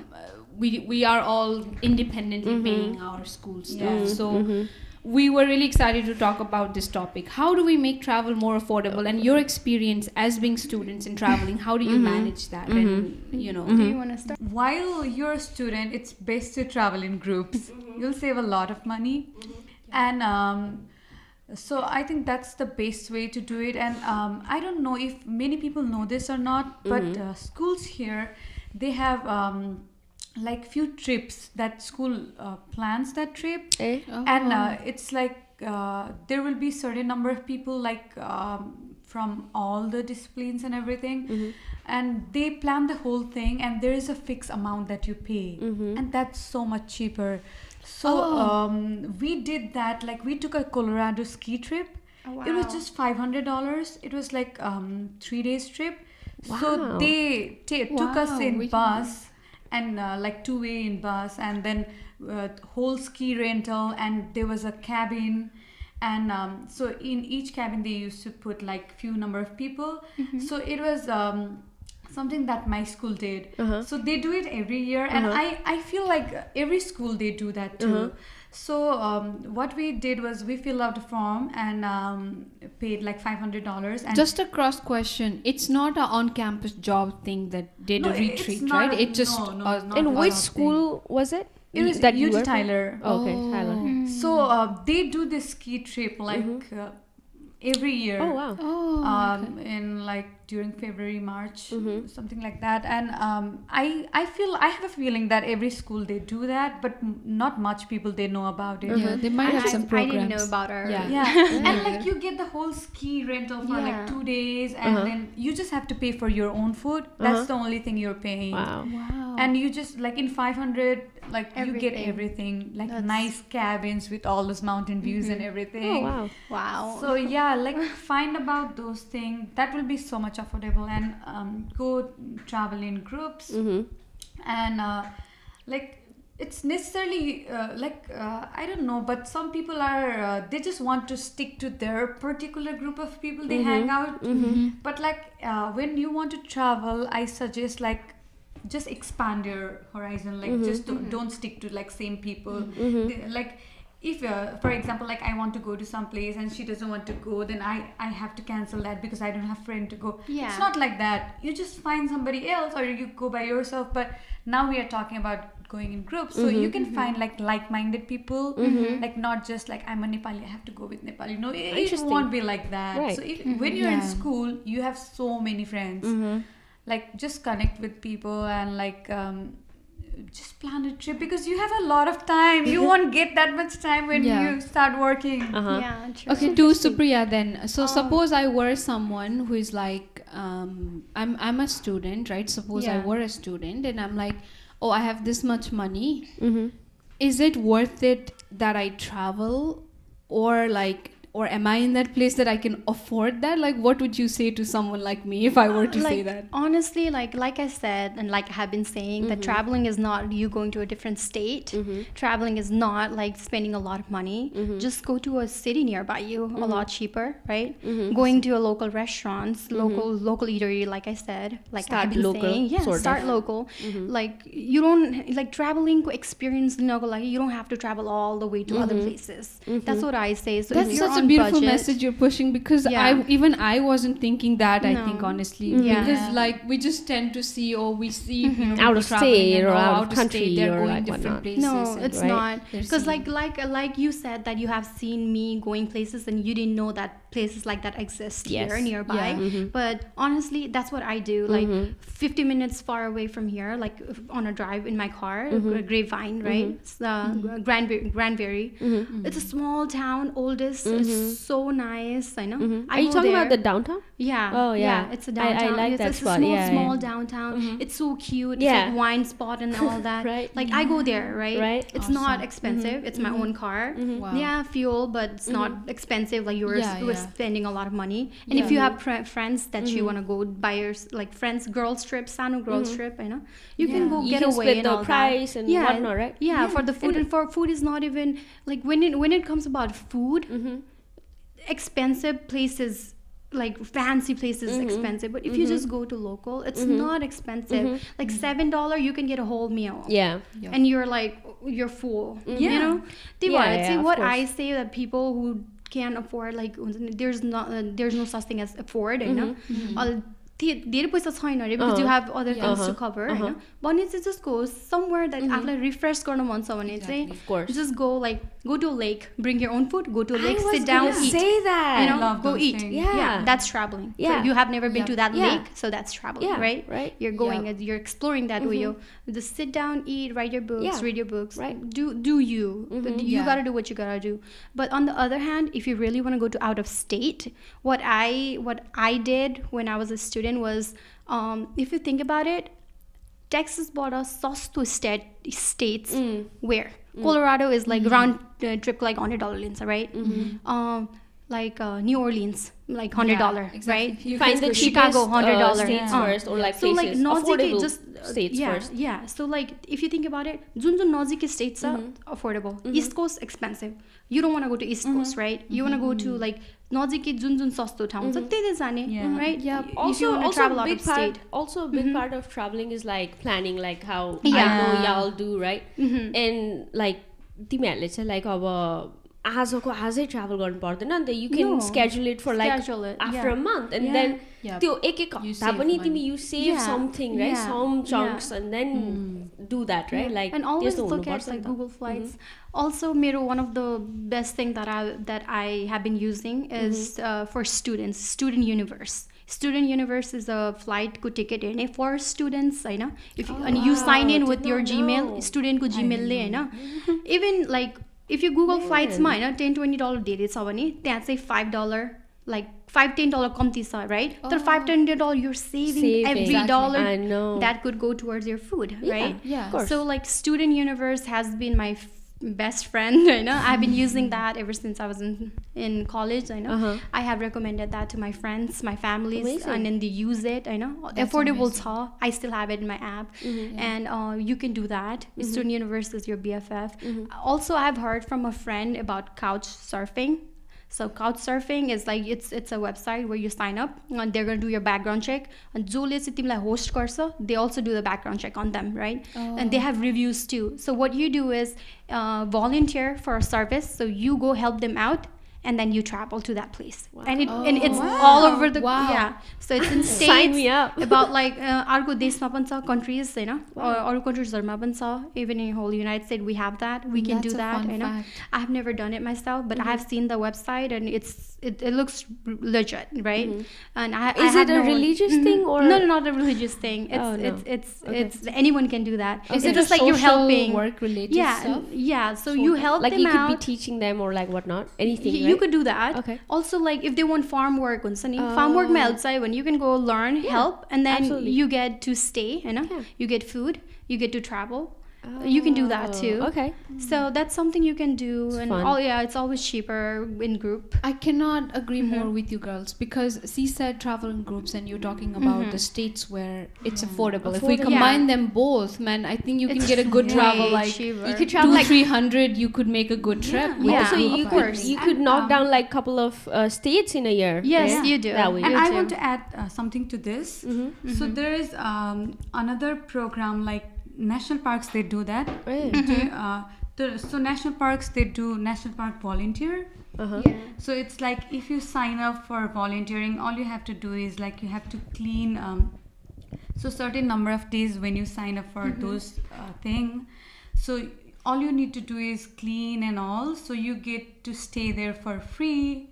We are all independently paying our school stuff. So we were really excited to talk about this topic. How do we make travel more affordable? And your experience as being students in traveling, how do you manage that? And Do you want to start? While you're a student, it's best to travel in groups. You'll save a lot of money. And so I think that's the best way to do it. And I don't know if many people know this or not, but schools here, they have like few trips that school plans that trip. And it's like there will be certain number of people like from all the disciplines and everything, and they plan the whole thing, and there is a fixed amount that you pay, and that's so much cheaper. So we did that. Like we took a Colorado ski trip. Oh, wow. It was just $500. It was like 3 days trip. So they took us in bus, and like 2-way in bus, and then whole ski rental, and there was a cabin, and so in each cabin they used to put like few number of people. So it was something that my school did. So they do it every year, and I feel like every school they do that too. So what we did was we filled out a form and paid like $500. And just a cross question, it's not an on-campus job thing that did a retreat, right? It just not In one which of school was it? It was that you UT were from? Tyler. Oh, okay, Tyler. So they do this ski trip like every year. Oh wow. In like during February, March, something like that. And I have a feeling that every school they do that, but not much people they know about it. Yeah, they might have some I programs. didn't know about our. Yeah. Yeah, and like you get the whole ski rental for like Yeah. 2 days, and then you just have to pay for your own food. That's the only thing you're paying. Wow. Wow. And you just like in 500, like you get Everything. everything, like That's- nice cabins with all those mountain views and Oh everything. wow. Wow. So yeah, like find about those things. That will be so much affordable, and go travel in groups, and like it's necessarily I don't know, but some people are they just want to stick to their particular group of people they hang out. But like when you want to travel, I suggest like just expand your horizon, like just don't stick to like same people. Like if for example, like I want to go to some place and she doesn't want to go, then I have to cancel that because I don't have friend to go. Yeah. It's not like that. You just find somebody else or you go by yourself. But now we are talking about going in groups, so you can find like-minded people, like not just like I'm a Nepali, I have to go with Nepali. No, it Interesting. won't be like that. Right. So if, when you're in Yeah. school, you have so many friends. Like just connect with people and like just plan a trip, because you have a lot of time. You won't get that much time when Yeah. you start working. Yeah. True. Okay, to Supriya then. So suppose I were someone who is like, I'm a student, right? Suppose I Yeah. were a student and I'm like, oh, I have this much money. Is it worth it that I travel, or am I in that place that I can afford that? Like, what would you say to someone like me if I were to say that? Honestly, like I said, and like I have been saying, that traveling is not you going to a different state. Traveling is not like spending a lot of money. Just go to a city nearby you, a lot cheaper, right? Going to a local restaurants, local eatery, like I said, like Start I've been local, saying, yeah, sort of. start local. Like you don't like traveling experience. Like you don't have to travel all the way to other places. That's what I say. So That's if you're such a on beautiful budget, message you're pushing, because Yeah. I wasn't thinking that. I No. think honestly, Yeah. because like we just tend to see, we see you know, Out people of traveling state and, or oh, out of state, country they're or going like different whatnot. places. No, and- it's right? not. They're Because seeing- like you said that you have seen me going places and you didn't know that places like that exist Yes. here nearby. Yeah. But honestly, that's what I do. Like 50 minutes far away from here, like on a drive in my car, Grapevine, right? It's Granbury. It's a small town, oldest. It's so nice. I know. Are you talking about the downtown? Yeah. Oh, yeah. It's a I downtown. like it's that a spot. small, Yeah, small yeah. downtown. It's so cute. Yeah. It's like wine spot and all that. Right. Like I go there, right? Right. It's not expensive. It's my own car. Wow. Yeah, fuel, but it's not expensive. Like you were Yeah. spending a lot of money. And if you have friends that you want to go buy your like friends girls trip, Sano girls trip, you know, you can go You get can away split and the all price that. and whatnot, right? Yeah, for the food, and for food is not even like when it comes about food, expensive places. Like fancy places expensive, but if you just go to local, it's not expensive. Like $7 you can get a whole meal. Yeah. Yeah. And you're full. Yeah. You know? Yeah, of what course. I say that people who can't afford, like there's no such thing as afford, you know. धेरै पैसा छैन अरे because you have other things to cover, हैन भने चाहिँ just go somewhere that आफुलाई refresh गर्न मन छ भने चाहिँ Of course. just go to a lake, bring your own food, go to a I lake, was sit down, gonna eat. say that. You know, love go those eat. things. Yeah. That's traveling. Yeah. So you have never been to that Yeah. lake, so that's traveling, Yeah, right? right. You're going, you're exploring that way. You just sit down, eat, write your books, Yeah. read your books. Right. Do you? You Yeah. gotta do what you gotta do. But on the other hand, if you really want to go to out of state, what I did when I was a student was, if you think about it, Texas bought us सस्तो states where Colorado is like round trip like $100 linsa, right? Like New Orleans, like $100, exactly. right? You Find the Chicago, cheapest $100 states first, or like so like places affordable नजिकै just states yeah, first. yeah. So like if you think about it, जुन नजिकै states are affordable. East Coast expensive. You don't want to go to East Coast, right? You want to go to like नजिकै जुन सस्तो ठाउँ छ त्यतै जाने, right? Yeah. If you want to travel out of state. Also, a big part of traveling is like planning, like how Yeah. I know y'all do, right? And like तिमीहरूले चाहिँ like अब आजको आजै travel गर्नु पर्दैन नि त. You can No. schedule it for like Schedule it, after yeah. a month, and Yeah. then Yeah. त्यो एक You हप्ता save पनि money. तिमी you save Yeah. something, right? Yeah. Some Yeah. chunks, and then do that, right? Like and always त्यस्तो look हुनुपर्छ at like नि त. Google Flights. Also, one of the best thing that I have been using is for students, Student Universe. Student Universe is a flight ko ticket for students, I know. If you, and you sign in with your Gmail, student ko Gmail le, I know. Even like if you Google Flights ma, I know, $10-20 धेरै छ भने त्यहाँ चाहिँ $5 like $5-10 कम्ती छ, right? तर $5-10 you're saving every dollar I know. that could go towards your food, right? Yeah. Of course. So like Student Universe has been my best friend, I know. I've been using that ever since I was in college, I know. I have recommended that to my friends, my families, Amazing. and then they use it, I know. That's Affordable amazing. cha. I still have it in my app. And you can do that. Student Universe is your BFF. Also, I've heard from a friend about couch surfing. So couch surfing is like it's a website where you sign up and they're going to do your background check, and jole चाहिँ तिमीलाई host गर्छ, they also do the background check on them, right? And they have reviews too. So what you do is volunteer for a service, so you go help them out and then you travel to that place. And it's all over the so it's in states. Sign me up. About like अर्को देशमा पनि छ, countries, you know, अरू countries-हरुमा पनि छ. Even in whole United States we have that. We can do that, you know. I have never done it myself, but I have seen the website and it looks legit, right? And Is it a religious thing or no, not a religious thing. It's anyone can do that. Is it's it just a like you're social helping work related stuff? Yeah. So you help like them you could out. be teaching them or like whatnot, anything, You right? could do that. Okay. Also, like if they want farm work, farm work when you can go learn, help, and then absolutely. you get to stay. You know, you get food, you get to travel. You can do that too. Okay. So that's something you can do, It's and fun. it's always cheaper in group. I cannot agree more with you girls, because she said travel in groups and you're talking about the states where it's affordable. If we combine them both, man, I think you can get a good travel, like cheaper. You could travel like 200-300, you could make a good trip. with Yeah. a also group you of could friends. you could knock down like couple of states in a year. Yes, right? you do. That way. And You I do. want to add something to this. So there is another program like national parks. They do that. So national parks, they do national park volunteer. So it's like if you sign up for volunteering, all you have to do is like you have to clean. So certain number of days when you sign up for those thing. So all you need to do is clean and all. So you get to stay there for free.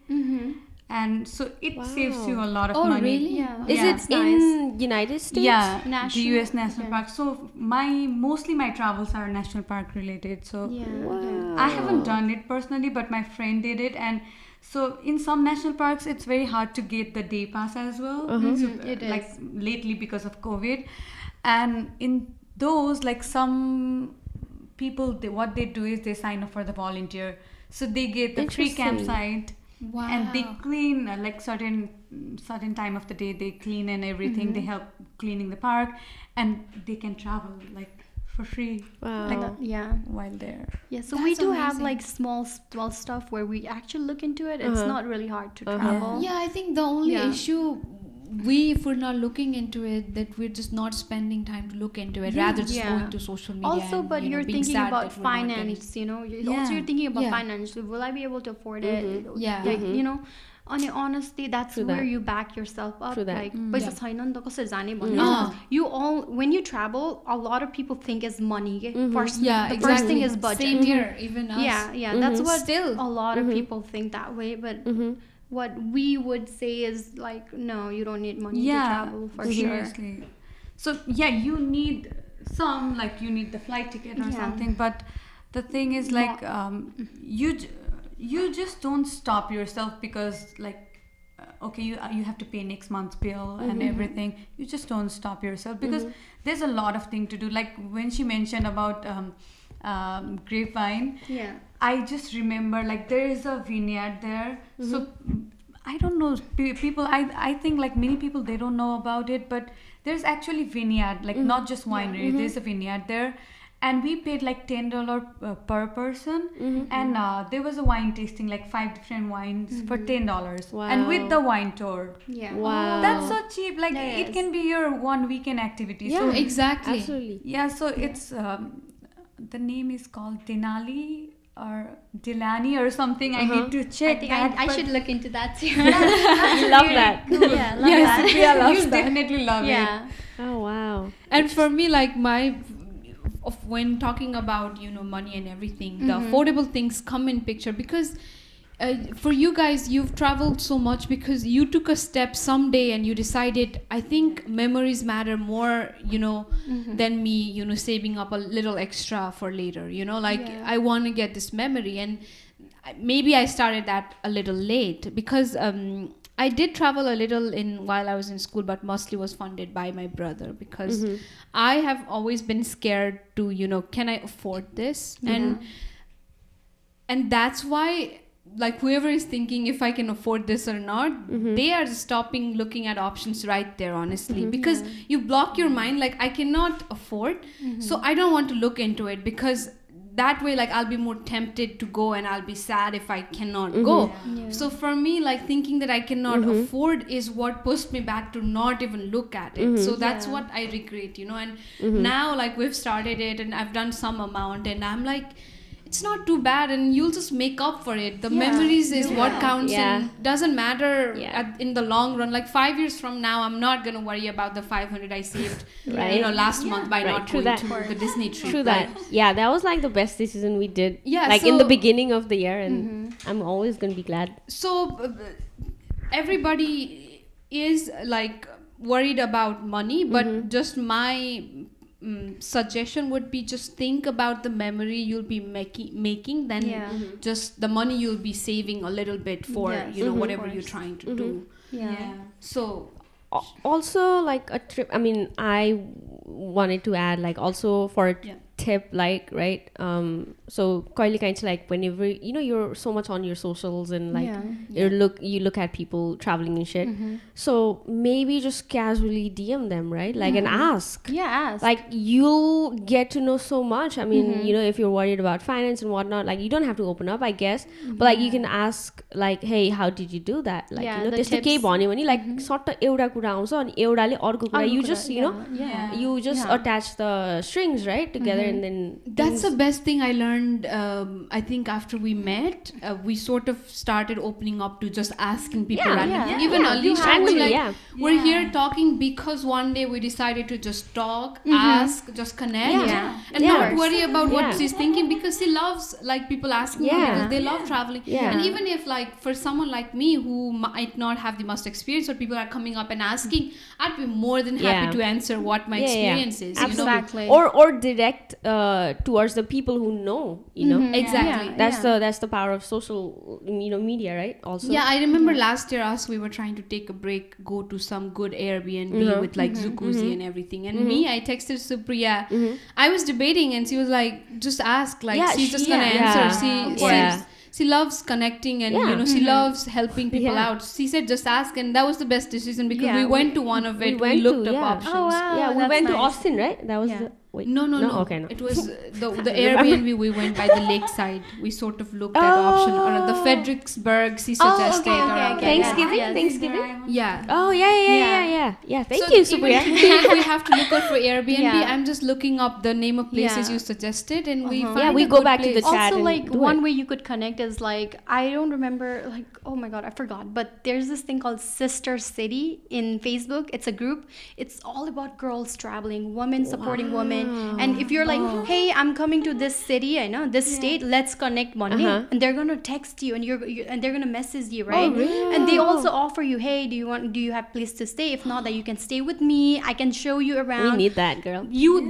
And so it saves you a lot of money. Really? Yeah. Is Yeah. it in United States? Yeah, the National- US National Park. So mostly my travels are national park related. So I haven't done it personally, but my friend did it. And so in some national parks, it's very hard to get the day pass as well. So, It is. like lately because of COVID. And in those, like some people, what they do is they sign up for the volunteer. So they get the free Interesting. campsite. Wow. And they clean like certain time of the day, they clean and everything. They help cleaning the park, and they can travel like for free Wow. while there. Yeah, so we That's do have amazing. like small stuff where we actually look into it. It's not really hard to travel. Yeah, I think the only issue if we're not looking into it, that we're just not spending time to look into it, rather just going to social media. Also, and, but you know, you're being thinking sad about that we're not getting- finance, you know. Also, you're thinking about Yeah. finance. Will I be able to afford it? Yeah. Like, you know. And honestly, that's True where that. you back yourself up. True that. Like, पैसा छैन नि त कसरी जाने भन्ने. Ah. When you travel, a lot of people think is money. First, Yeah, the first thing exactly. is budget. Same here, even us. Yeah, that's what Still. a lot of people think that way. But what we would say is like, no, you don't need money to travel for sure. Seriously. So you need some, like you need the flight ticket or something. But the thing is like you just don't stop yourself because like okay, you have to pay next month's bill and everything. You just don't stop yourself because there's a lot of thing to do. Like when she mentioned about grapevine, I just remember like there is a vineyard there. So I don't know, people, I think like many people, they don't know about it, but there's actually vineyard, like not just winery, there's a vineyard there. And we paid like $10 per person, and there was a wine tasting, like 5 different wines for $10, and with the wine tour. Yeah. Wow. That's so cheap. Like it can be your one weekend activity. Yeah, So, exactly. Absolutely. yeah. So it's the name is called Denali or Delani or something. I need to check. I think that, I but- should look into that too. I love that. Yeah, love that. You definitely love it. Yeah. Oh wow. And for me, like of when talking about, you know, money and everything, the affordable things come in picture, because for you guys, you've traveled so much because you took a step someday and you decided, I think memories matter more, you know, than me, you know, saving up a little extra for later, you know, like I want to get this memory. And maybe I started that a little late, because I did travel a little while I was in school, but mostly was funded by my brother, because I have always been scared to, you know, can I afford this? And that's why, like, whoever is thinking if I can afford this or not, they are stopping looking at options right there, honestly, because you block your mind, like, I cannot afford, so I don't want to look into it, because that way, like, I'll be more tempted to go and I'll be sad if I cannot go. So for me, like, thinking that I cannot afford is what pushed me back to not even look at it. So that's what I regret, you know. And now, like, we've started it and I've done some amount, and I'm like, it's not too bad, and you'll just make up for it. The memories is what counts, and doesn't matter in the long run. Like 5 years from now, I'm not gonna worry about the 500 I saved, you know, last month by not going to the Disney trip. True that. Yeah, that was like the best decision we did. Yeah, like so, in the beginning of the year, and I'm always gonna be glad. So everybody is like worried about money, but just my suggestion would be, just think about the memory you'll be making, then just the money you'll be saving a little bit for, you know, whatever you're trying to do. So also, like, a trip, I mean, I wanted to add, like, also for a tip, like, right, so kaile kahin like, whenever, you know, you're so much on your socials and like you look at people traveling and shit, so maybe just casually DM them, right, like, and ask, like, you'll get to know so much. I mean, you know, if you're worried about finance and whatnot, like, you don't have to open up, I guess, but like, you can ask, like, hey, how did you do that, like, you know, त्यस्तो केही भन्यो भने, like, सट्ट एउटा कुरा आउँछ अनि एउटाले अर्को कुरा, you just, you know, you just attach the strings, right, together, and then that's the best thing I learned. I think after we met, we sort of started opening up to just asking people randomly. Even Alisha was like, we're here talking because one day we decided to just talk, ask, just connect, and not worry about what she's thinking, because she loves, like, people asking her, because they love traveling. And even if, like, for someone like me who might not have the most experience, or people are coming up and asking, I'd be more than happy to answer what my experience is. Exactly. You know? Or direct towards the people who know, you know. Exactly. That's the power of social, you know, media, right? Also. Yeah, I remember last year we were trying to take a break, go to some good Airbnb with like jacuzzi and everything. And I texted Supriya. I was debating, and she was like, just ask. Like, she's just gonna answer. She loves connecting, and you know, she loves helping people out. She said just ask, and that was the best decision, because we went to one of it. We looked up options. Oh, wow, we went to Austin, right? That was No. Okay, no. It was the Airbnb we went by the lakeside. We sort of looked at option, or the Fredericksburg she suggested. Thanksgiving. Yeah. Oh yeah. Thank you, Supriya. If we have to look out for Airbnb, I'm just looking up the name of places you suggested, and we find we go back to the chat. Also, and like, one way you could connect is, like, I don't remember, like, oh my god, I forgot, but there's this thing called Sister City in Facebook. It's a group. It's all about girls traveling, women supporting women. And if you're like, hey, I'm coming to this city, I know this state, let's connect Monday, and they're gonna text you, and and they're gonna message you, right? And they also offer you, hey, do you have place to stay? If not, that you can stay with me, I can show you around. We need that, girl.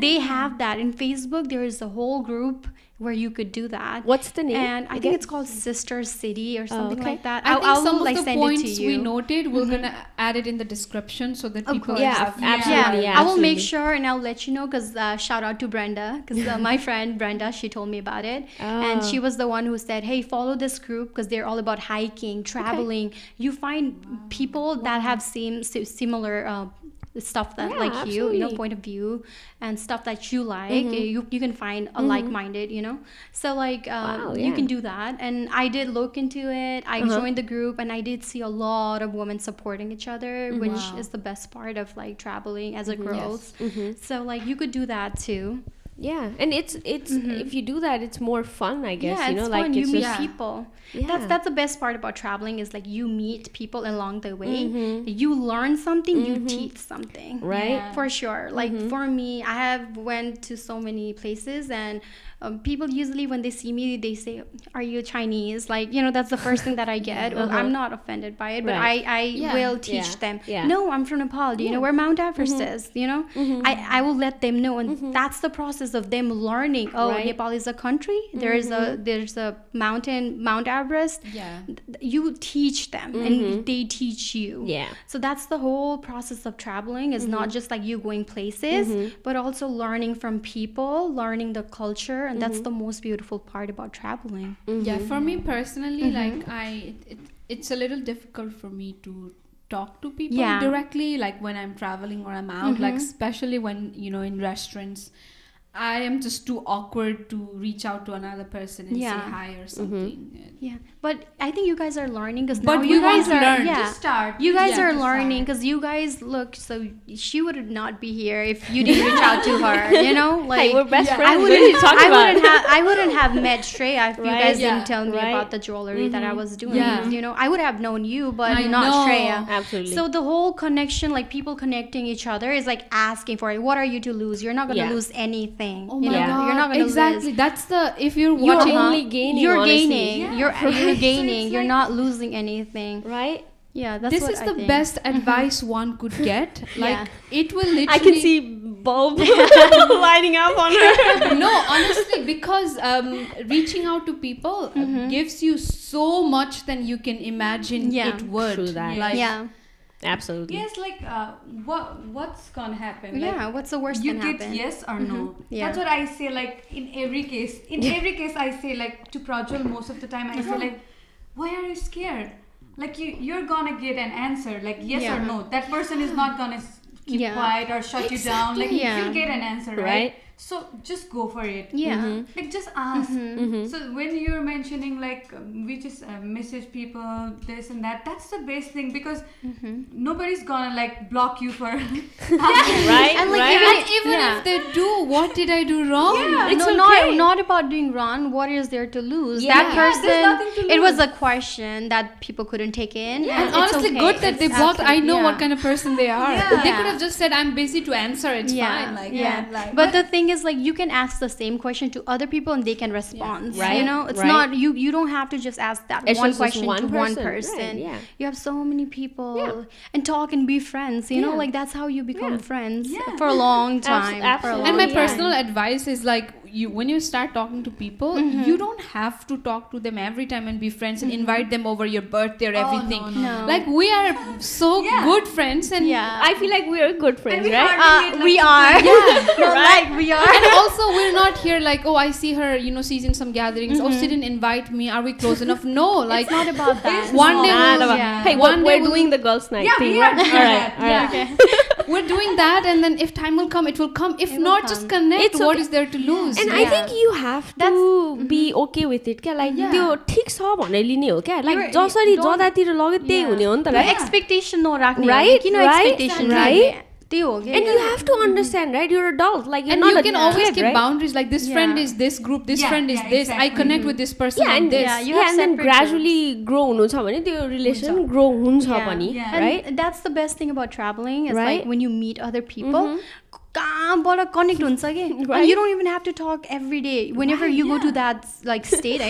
They have that in Facebook. There is a whole group where you could do that. What's the name? And I think it's called Sister City or something like that. I think some of the points we noted, we're gonna add it in the description so that people absolutely. I will make sure, and I'll let you know, because shout out to Brenda, because my friend Brenda, she told me about it, and she was the one who said, hey, follow this group, because they're all about hiking, traveling. You find people that have similar stuff that you know, point of view and stuff that you like. You can find a like-minded, you know, so like you can do that. And I did look into it. I joined the group, and I did see a lot of women supporting each other, which is the best part of, like, traveling as a girls. So, like, you could do that too. Yeah, and it's if you do that, it's more fun, I guess. Yeah, You know, it's like fun. You it's meet just people. Yeah. That's the best part about traveling is like you meet people along the way. You learn something, you teach something. Right. Yeah. For sure. Like for me, I have went to so many places, and people usually when they see me, they say, "Are you Chinese?" Like, you know, that's the first thing that I get. I'm not offended by it, but Right. I will teach Yeah. them. Yeah. No, I'm from Nepal. Do you know where Mount Everest is? You know, I will let them know, and that's the process of them learning. Oh, Right. Nepal is a country. There's a mountain, Mount Everest. Yeah. You teach them, and they teach you. Yeah. So that's the whole process of traveling. Is not just like you going places, but also learning from people, learning the culture, and that's the most beautiful part about traveling. Yeah, for me personally, like it's a little difficult for me to talk to people Yeah. directly, like when I'm traveling or I'm out, like especially when, you know, in restaurants, I am just too awkward to reach out to another person and say Yeah. hi or something. Yeah, but I think you guys are learning because But now we you want guys to are learn. yeah. Just start. You guys Yeah, are just learning start. because you guys look so. She would not be here if you didn't reach out to her. You know, like Hey, we're best friends. I What are you wouldn't. talking about? I wouldn't have met Shreya if you Right. guys Yeah. didn't tell me Right. about the jewelry that I was doing. Yeah. You know, I would have known you, but I not know. Shreya. Absolutely. So the whole connection, like people connecting each other, is like asking for it. What are you to lose? You're not gonna Yeah. lose anything. Oh you my know? god! You're not gonna exactly. lose. That's the if you're You're watching. only gaining, You're honestly. gaining. Yeah. You're Right. gaining. So it's You're like- not losing anything. Right? Yeah, that's This what is I the think. best advice one could get. Like it will literally. I can see bulb lighting up on her. No, honestly, because reaching out to people gives you so much than you can imagine Yeah. it would. True that. Like, Yeah. Absolutely. Yes, like what's gonna happen? Yeah, Like, what's the worst you can get happen? yes or no. Yeah. That's what I say. Like in every case, I say like to Prajwal most of the time I say like, why are you scared? Like you're gonna get an answer like yes Yeah. or no. That person is not gonna keep Yeah. quiet or shut you down. Like Yeah. you'll get an answer, right? Right. So just go for it. Yeah. Like just ask. So when you're mentioning like we just message people this and that, that's the best thing because nobody's gonna like block you for Right? And like right? even Yeah. if they do, what did I do wrong? Yeah. It's no, okay. not about doing wrong. What is there to lose? Yeah. That Yeah, there's person, nothing to it was lose. a question that people couldn't take in. Yeah. And It's honestly, okay. good that they It's blocked. I absolutely- know yeah. what kind of person they are. Yeah. They could have just said, "I'm busy to answer." It's fine. Like, yeah. like- but the thing is, like, you can ask the same question to other people and they can respond. Right, You know, it's right. not you don't have to just ask that It's one just question one to one person, person. right, yeah. You have so many people Yeah. and talk and be friends. You know, Yeah. like that's how you become Yeah. friends Yeah. for a long time. For a absolutely. And my long personal time. advice is like you when you start talking to people, you don't have to talk to them every time and be friends and invite them over your birthday or everything. no. Like we are so Yeah. good friends and Yeah. I feel like we're good friends, we right? hardly meet, We like, are. Yeah. No, like we are. and also we're not here like, oh, I see her, you know, she's in some gatherings. Oh, she didn't invite me. Are we close enough? No, like It's not about that. one day Not we'll, about- yeah. Hey, One day we're we'll- doing the girls' night Yeah, thing, we right? are doing All right, that. all right. Okay. we're doing that, and then if time will come, it will come. If It will not, come. just connect. It's What okay. is there to lose? And Yeah. I think you have to be okay with it क्या like Yeah. त्यो ठिक छ भनेर लिने हो क्या like You're- जसरी don't- जतातिर लग्यो त्यही Yeah. हुने हो नि त No right expectation नराख्ने Right, हो कि किन right, expectation right. राख्ने? त्यही हो कि? and you have to understand right you're adult like you're and not you a can always kid, keep right? boundaries like this friend Yeah. is this group, this Yeah, friend is yeah, this. I exactly. connect with this person yeah like and this. Yeah, you yeah have and then separate gradually grow हुनु छ भने त्यो relation grow हुन्छ Yeah. पनि Yeah. right And that's the best thing about traveling is Right? like when you meet other people, कहाँबाट connect हुन्छ कि? Right. And you don't even have to talk every day. Whenever Right, you go to yeah. that like state,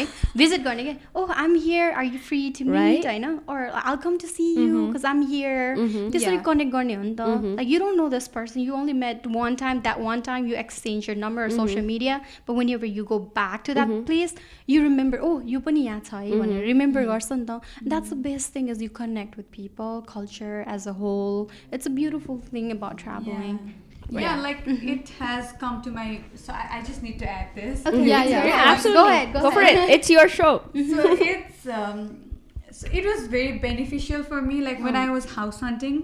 visit गर्ने के? Oh, I'm here. Are you free to Right. meet? होइन? Or I'll come to see you because I'm here. त्यसरी Yeah. connect गर्ने हो नि त. Like you don't know this person. You only met one time. That one time you exchange your number or social media. But whenever you go back to that place, you remember. Oh, यो पनि यहाँ छ है भनेर remember गर्छ नि त. That's the best thing is you connect with people, culture as a whole. It's a beautiful thing about traveling. Yeah, like it has come to my. So I just need to add this. Okay, Yeah, it's yeah. yours. yeah absolutely Go ahead. go for it it's your show So it's so it was very beneficial for me. Like when I was house hunting.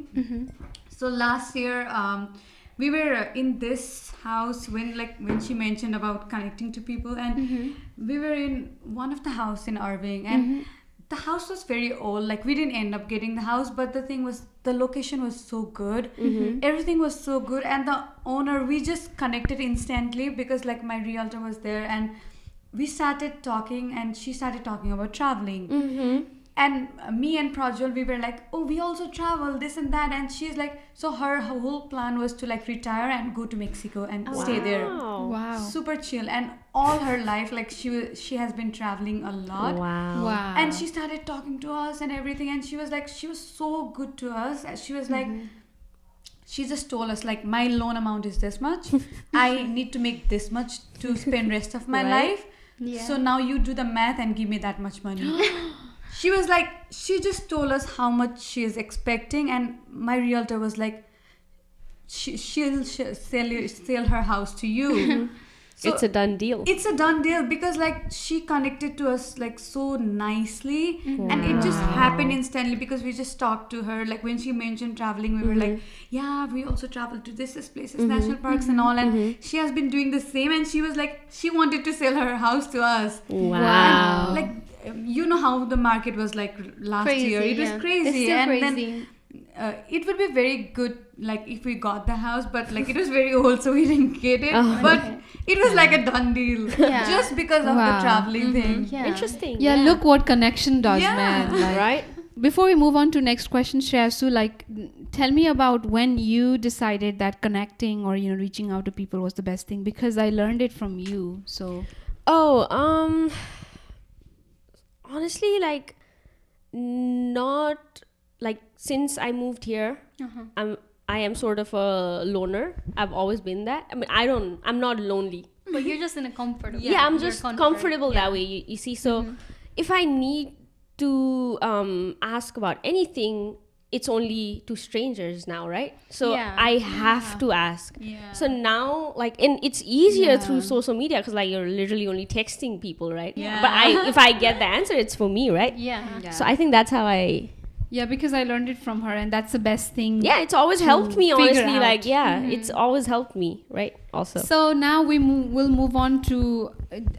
So last year, we were in this house when she mentioned about connecting to people, and we were in one of the house in Irving, and the house was very old. Like, we didn't end up getting the house, but the thing was, the location was so good. Everything was so good, and the owner, we just connected instantly because like my realtor was there, and we started talking, and she started talking about traveling. And me and Prajwal, we were like, oh, we also travel, this and that. And she's like, so her whole plan was to like retire and go to Mexico and stay there. Wow. Super chill. And all her life, like she has been traveling a lot. Wow. And she started talking to us and everything. And she was like, she was so good to us. She was like, she just told us like, my loan amount is this much. I need to make this much to spend rest of my life. So now you do the math and give me that much money. She was like, she just told us how much she is expecting, and my realtor was like, she'll sell her house to you. So it's a done deal. It's a done deal because like she connected to us like so nicely, and it just happened instantly because we just talked to her. Like when she mentioned traveling, we were like, yeah, we also travel to this places, national parks and all, and she has been doing the same, and she was like, she wanted to sell her house to us. Wow. And, like, you know how the market was like last year. It was crazy. It's still And crazy. then it would be very good like if we got the house, but like it was very old, so we didn't get it. But it was like a done deal just because of the traveling thing. Interesting. Yeah, look what connection does, Yeah. man. Like, Right? before we move on to next question, Shreyasu, like, tell me about when you decided that connecting or, you know, reaching out to people was the best thing, because I learned it from you. So, Honestly, like, not like since I moved here, I am sort of a loner. I've always been that. I mean, I'm not lonely. But you're just in a comfortable. Yeah, I'm just comfortable that way. You see, so if I need to ask about anything, it's only to strangers now, right? So I have to ask. So now, like, and it's easier through social media because like you're literally only texting people, right? But if I get the answer, it's for me, right? So I think that's how I. yeah, because I learned it from her, and that's the best thing. Yeah, it's always helped me, figure honestly. out. Like, it's always helped me, right? Also. So now we'll move on to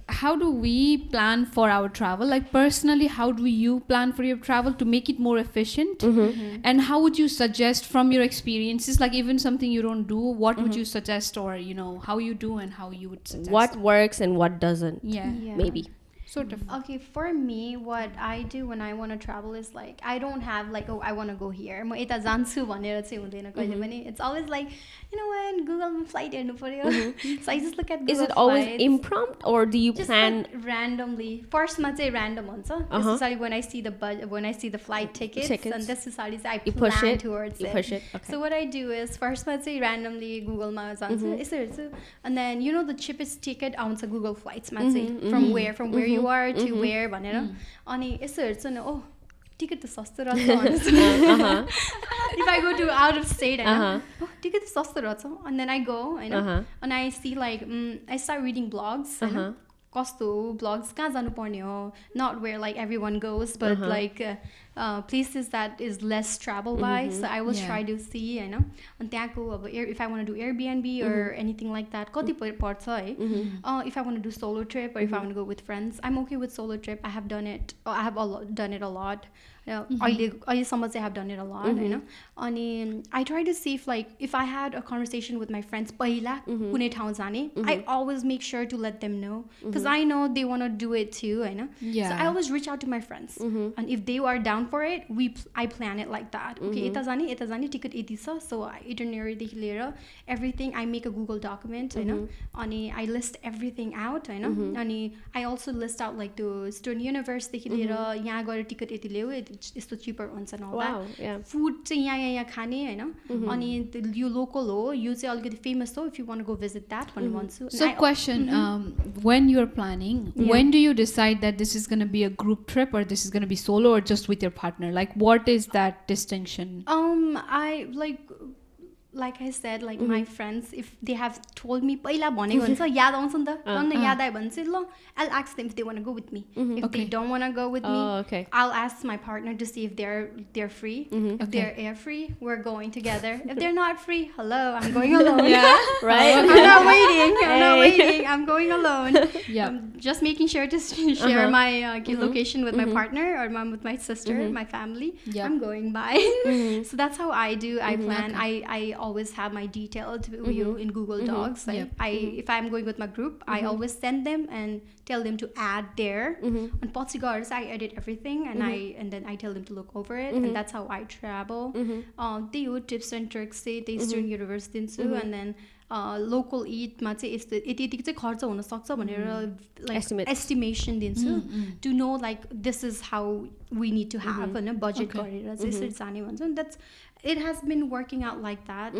how do we plan for our travel? Like, personally, how do you plan for your travel to make it more efficient? And how would you suggest from your experiences, like even something you don't do, what would you suggest, or, you know, how you do and how you would suggest? What works and what doesn't? Maybe. Sort of. Okay, for me, what I do when I want to travel is like, I don't have like, oh, I want to go here. म यता जान्छु भनेर चाहिँ हुँदैन कहिले पनि. It's always like, you know what, Google flight हेर्नु पर्यो. So I just look at Google Is it always flights. impromptu or do you Just plan? like randomly. First मा चाहिँ random हुन्छ. त्यसपछि when I see the flight tickets, and त्यसपछि चाहिँ I plan towards You it. push it. Okay. So what I do is first मा चाहिँ randomly Google मा जान्छु. यसो हेर्छु. And then you know the cheapest ticket आउँछ Google flights मा चाहिँ from where you are to where भनेर. अनि यसो हेर्छु न, oh, ticket त सस्तो रहेछ. If I go to out of state, I know, oh, ticket त सस्तो रहेछ. And then I go, I know, and I see like, I start reading blogs, I know, कस्तो blogs कहाँ जानु पर्ने हो, not where like everyone goes, but like places that is less travel by. So I will try to see, I know, and त्यहाँको अब if I want to do Airbnb or anything like that, कति पर्छ है. If I want to do solo trip or if I want to go with friends, I'm okay with solo trip. I have done it. I have done it a lot. अहिलेसम्म चाहिँ I have done it a lot, होइन. अनि I try to see if I had a conversation with my friends पहिला कुनै ठाउँ जाने, I always make sure to let them know because I know they want to do it too, होइन. So I always reach out to my friends, and if they are down for it, I plan it like that. Okay, यता जाने ticket यति छ, so itinerary-देखि लिएर everything I make a Google document, होइन. अनि I list everything out, होइन. अनि I also list out like the student universe-देखि लिएर यहाँ गएर टिकट यति ल्याऊ, यस्तो cheaper हुन्छ and all that. Food चाहिँ यहाँ खाने, होइन. अनि यो local हो, यो चाहिँ अलिकति famous हो, if you want to go visit that भन्नु भन्छु. So question, when you're planning, when do you decide that this is going to be a group trip or this is going to be solo or just with your partner? Like, what is that distinction? I like like I said, like my friends, if they have told me पहिला भनेको हुन्छ याद आउँछ नि त टन्न याद आयो भने चाहिँ ल I'll ask them if they want to go with me. If they don't want to go with me, I'll ask my partner to see if they're free. If they're air free, we're going together. If they're not free, hello, I'm going alone. Right? I'm not waiting. I'm going alone. I'm just making sure to share my location with my partner or with my sister, my family. I'm going by. So that's how I do. I plan. I always have my detailed view in Google Docs. Like if I'm going with my group, I always send them and tell them to add there. On Portugal, I edit everything and then I tell them to look over it, and that's how I travel. The tips and tricks say the student university and then local eat मा चाहिँ यस्तो यति यति चाहिँ खर्च हुन सक्छ भनेर like estimation दिन्छु to know like this is how we need to have a budget गरेर चाहिँ यसरी जाने भन्छ. And that's it has been working out like that.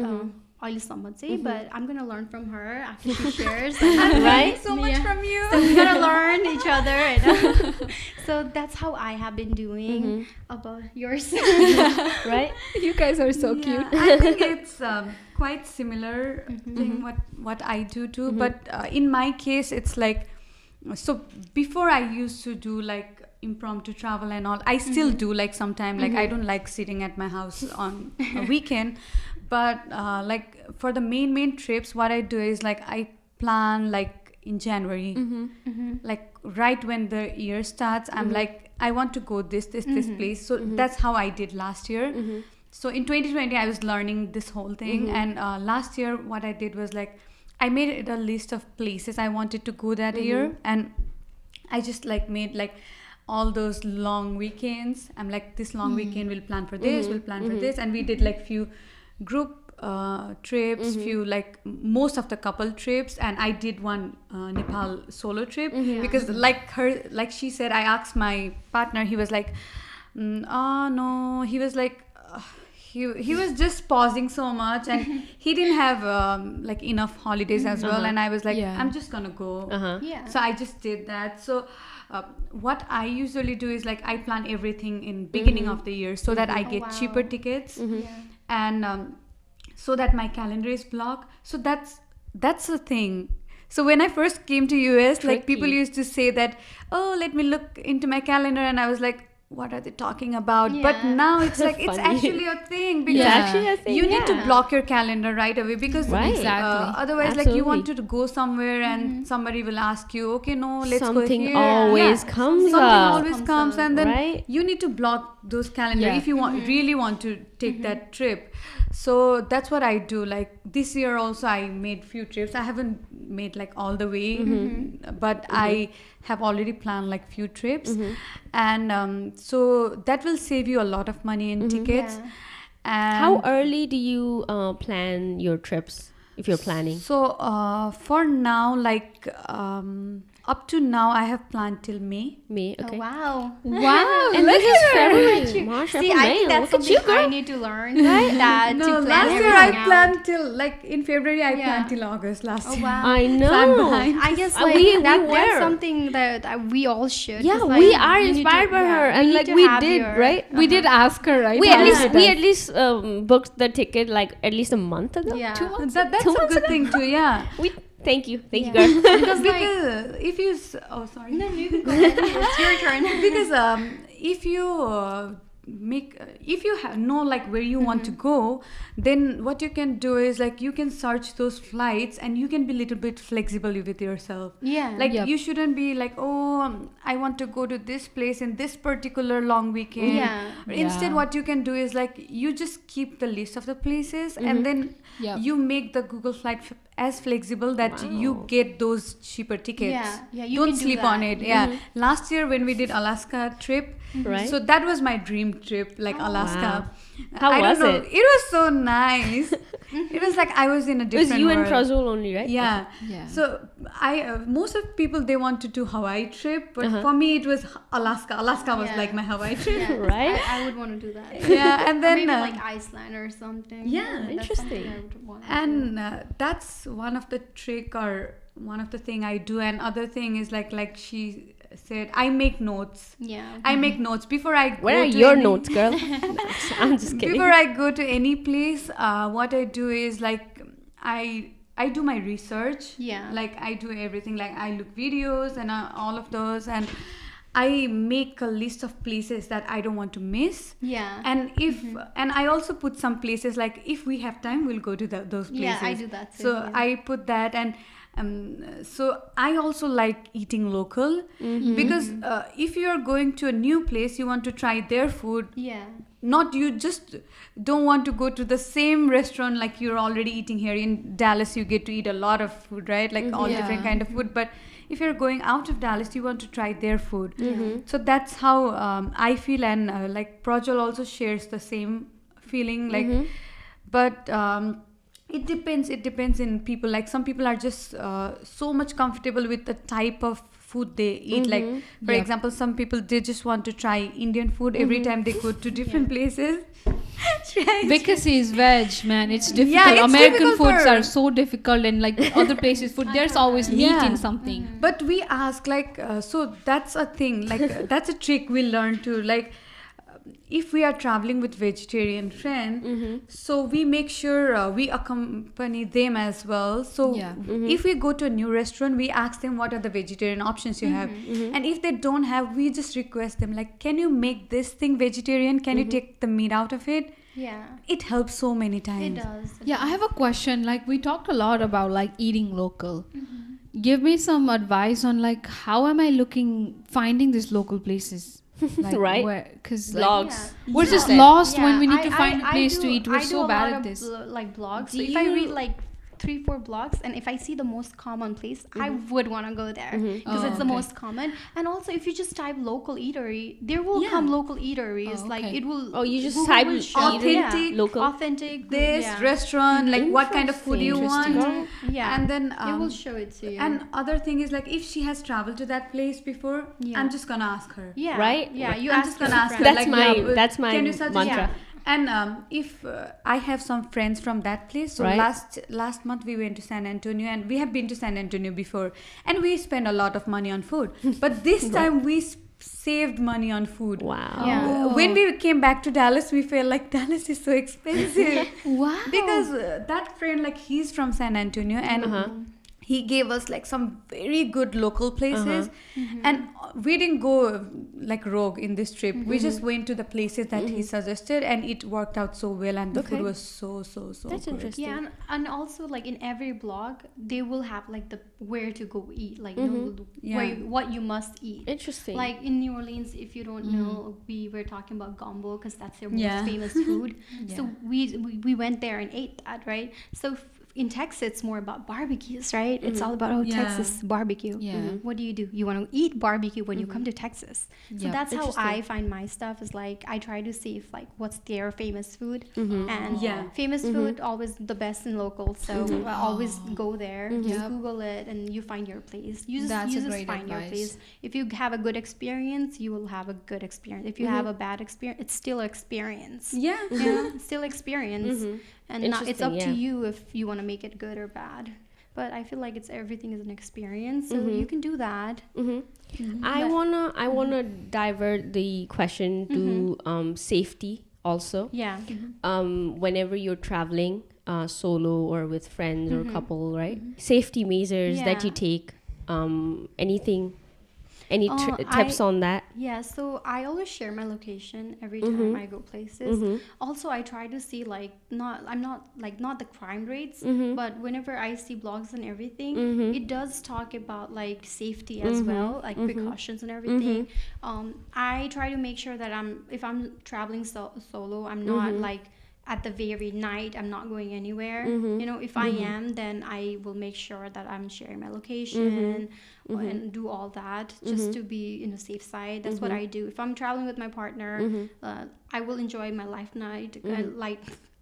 अहिलेसम्म चाहिँ, but I'm gonna learn from her after she shares. Right? So much from you. So we gotta learn each other. And, so that's how I have been doing. About yours. Right? You guys are so cute. I think it's quite similar thing what I do too. But in my case, it's like, so before I used to do like impromptu travel and all. I still do like sometime. Like I don't like sitting at my house on a weekend. But like for the main trips, what I do is like I plan like in January, like right when the year starts. I'm like I want to go this place. So that's how I did last year. So in 2020, I was learning this whole thing, and last year what I did was like I made a list of places I wanted to go that year, and I just like made like all those long weekends. I'm like this long weekend we'll plan for this, we'll plan for this, and we did like few group trips, few like most of the couple trips, and I did one Nepal solo trip because like she said, I asked my partner, he was like no, he was like he was just pausing so much, and he didn't have like enough holidays as well, and I was like I'm just gonna go. So I just did that. So what I usually do is like I plan everything in beginning of the year so that I get cheaper tickets, and so that my calendar is blocked. So that's the thing. So when I first came to US, like people used to say that, oh, let me look into my calendar, and I was like, what are they talking about? But now it's like it's actually a thing, because you need to block your calendar right away, because otherwise like you want to go somewhere and somebody will ask you, okay, no, let's go here. Something always comes, and then you need to block those calendar if you really want to take that trip. So that's what I do. Like this year also I made few trips. I haven't made like all the way, but I have already planned like few trips, and so that will save you a lot of money in tickets. And how early do you plan your trips if you're planning? So for now, like up to now, I have planned till May. Okay. Oh, wow. And this is February, March, See, April, I May. think that's something I need to learn. Right? That No, to plan last year everything I out. planned till like in February I planned till August last year. Oh, wow. I know. So I'm behind. I guess we like were. that's something that we all should. Yeah, 'cause, like, we are you need inspired to- by her, you and need like to we have did, your- right? We did ask her, right? We at Yeah. least booked the ticket like at least a month ago. Yeah. 2 months. That's 2 a months good ago. thing too, yeah. Thank you, Yeah. girl. Because like, Because if you oh sorry. no, you can go ahead. It's your turn. Because if you if you know like where you want to go, then what you can do is like you can search those flights, and you can be a little bit flexible with yourself. Yeah. Like you shouldn't be like, oh, I want to go to this place in this particular long weekend. Yeah. Instead, what you can do is like you just keep the list of the places, and then you make the Google flight as flexible that you get those cheaper tickets. Yeah, you don't can do sleep that. on it. Last year when we did Alaska trip, Right. so that was my dream trip, like Alaska. How I was don't know. it? It was so nice. It was like I was in a It was different you world. and Prajul only, right? Yeah. Yeah. So I most of people they want to do Hawaii trip, but for me it was Alaska. Alaska was like my Hawaii trip. Yeah. Right? I would want to do that. Yeah, and Or then maybe like Iceland or something. Yeah, That's interesting. something I would want to and that's one of the trick or one of the thing I do. And other thing is like she said, I make notes. Yeah. I make notes before I go. Where are to your any- notes, girl? I'm just kidding. Before I go to any place, what I do is like I do my research. Yeah. Like I do everything. Like I look videos and all of those, and I make a list of places that I don't want to miss. Yeah. And if and I also put some places like if we have time, we'll go to those places. Yeah, I do that too, So yeah. I put that, and so I also like eating local because if you are going to a new place, you want to try their food. Yeah. Not you just don't want to go to the same restaurant like you're already eating here in Dallas. You get to eat a lot of food, right? Like all different kind of food. But if you're going out of Dallas, you want to try their food. So that's how I feel, and like Prajwal also shares the same feeling. Like, but it depends. It depends in people. Like some people are just so much comfortable with the type of food they eat. Like for example, some people they just want to try Indian food every time they go to different places. Right? Because he's veg, man. It's difficult. Yeah, it's American difficult foods for- are so difficult, and like other places food, there's always meat Yeah. in something. But we ask like so that's a thing, like that's a trick we learned too. Like if we are traveling with vegetarian friend, so we make sure we accompany them as well. So Yeah. if we go to a new restaurant, we ask them what are the vegetarian options you have, and if they don't have, we just request them like, can you make this thing vegetarian? Can you take the meat out of it? Yeah. It helps so many It times. does. Yeah, I have a question. Like we talked a lot about like eating local. Give me some advice on like how am I finding these local places? Like, Right. Because Vlogs. we're just Yeah. lost when Yeah, we need to find a place to eat. We're I do so a bad lot at of this. like blogs. Do So if I you- read like 3-4 blogs, and if I see the most common place, I would want to go there because Oh, it's the okay. most common. And also, if you just type local eatery, there will Yeah. come local eateries. Oh, Like okay. it will. Oh, you just Google type will show- authentic, local? authentic. This yeah. restaurant, like what kind of food you Interesting. want. Yeah. And then it will show it to you. and other thing is like if she has traveled to that place before, Yeah. I'm just gonna ask her. yeah. Right? Yeah. You I'm ask just gonna your ask her. friend. That's like, my- that's my can you suggest- mantra. Yeah. And if I have some friends from that place, so Right. last month we went to San Antonio, and we have been to San Antonio before, and we spent a lot of money on food. But this time we saved money on food. Wow. Yeah. When we came back to Dallas, we felt like Dallas is so expensive. Wow. Because that friend, like he's from San Antonio, and he gave us like some very good local places, and we didn't go like rogue in this trip. We just went to the places that he suggested, and it worked out so well, and the Okay. food was so That's good. interesting. Yeah, and also like in every blog, they will have like the where to go eat, like Yeah. what you must eat. Interesting. Like in New Orleans, if you don't know, we were talking about gumbo because that's their most Yeah. famous food. So we went there and ate that, right? So in Texas, it's more about barbecues, right? It's all about Yeah. Texas barbecue. Yeah. What do? You want to eat barbecue when you come to Texas. So Yep. that's how Interesting. I find my stuff is like I try to see if like what's their famous food, and Yeah. famous food always the best in local. So I always go there, just Yep. Google it, and you find your place. You just, That's you a just great find your advice. place. If you have a good experience, you will have a good experience. If you have a bad experience, it's still experience. Yeah. Yeah, still experience, and not, it's up Interesting, to yeah. you if you want to make it good or bad. But I feel like it's everything is an experience, so you can do that. I wanna divert the question to safety also. Yeah. Whenever you're traveling solo or with friends or couple, right? Safety measures that you Yeah. take. Anything? Any tips on that? Yeah, so I always share my location every time I go places. Also, I try to see like not the crime rates, but whenever I see blogs and everything, it does talk about like safety as well, like precautions and everything. I try to make sure that if I'm traveling solo, I'm not like at the very night I'm not going anywhere. You know, if I am, then I will make sure that I'm sharing my location and do all that just to be in the safe side. That's what I do. If I'm traveling with my partner, I will enjoy my life night.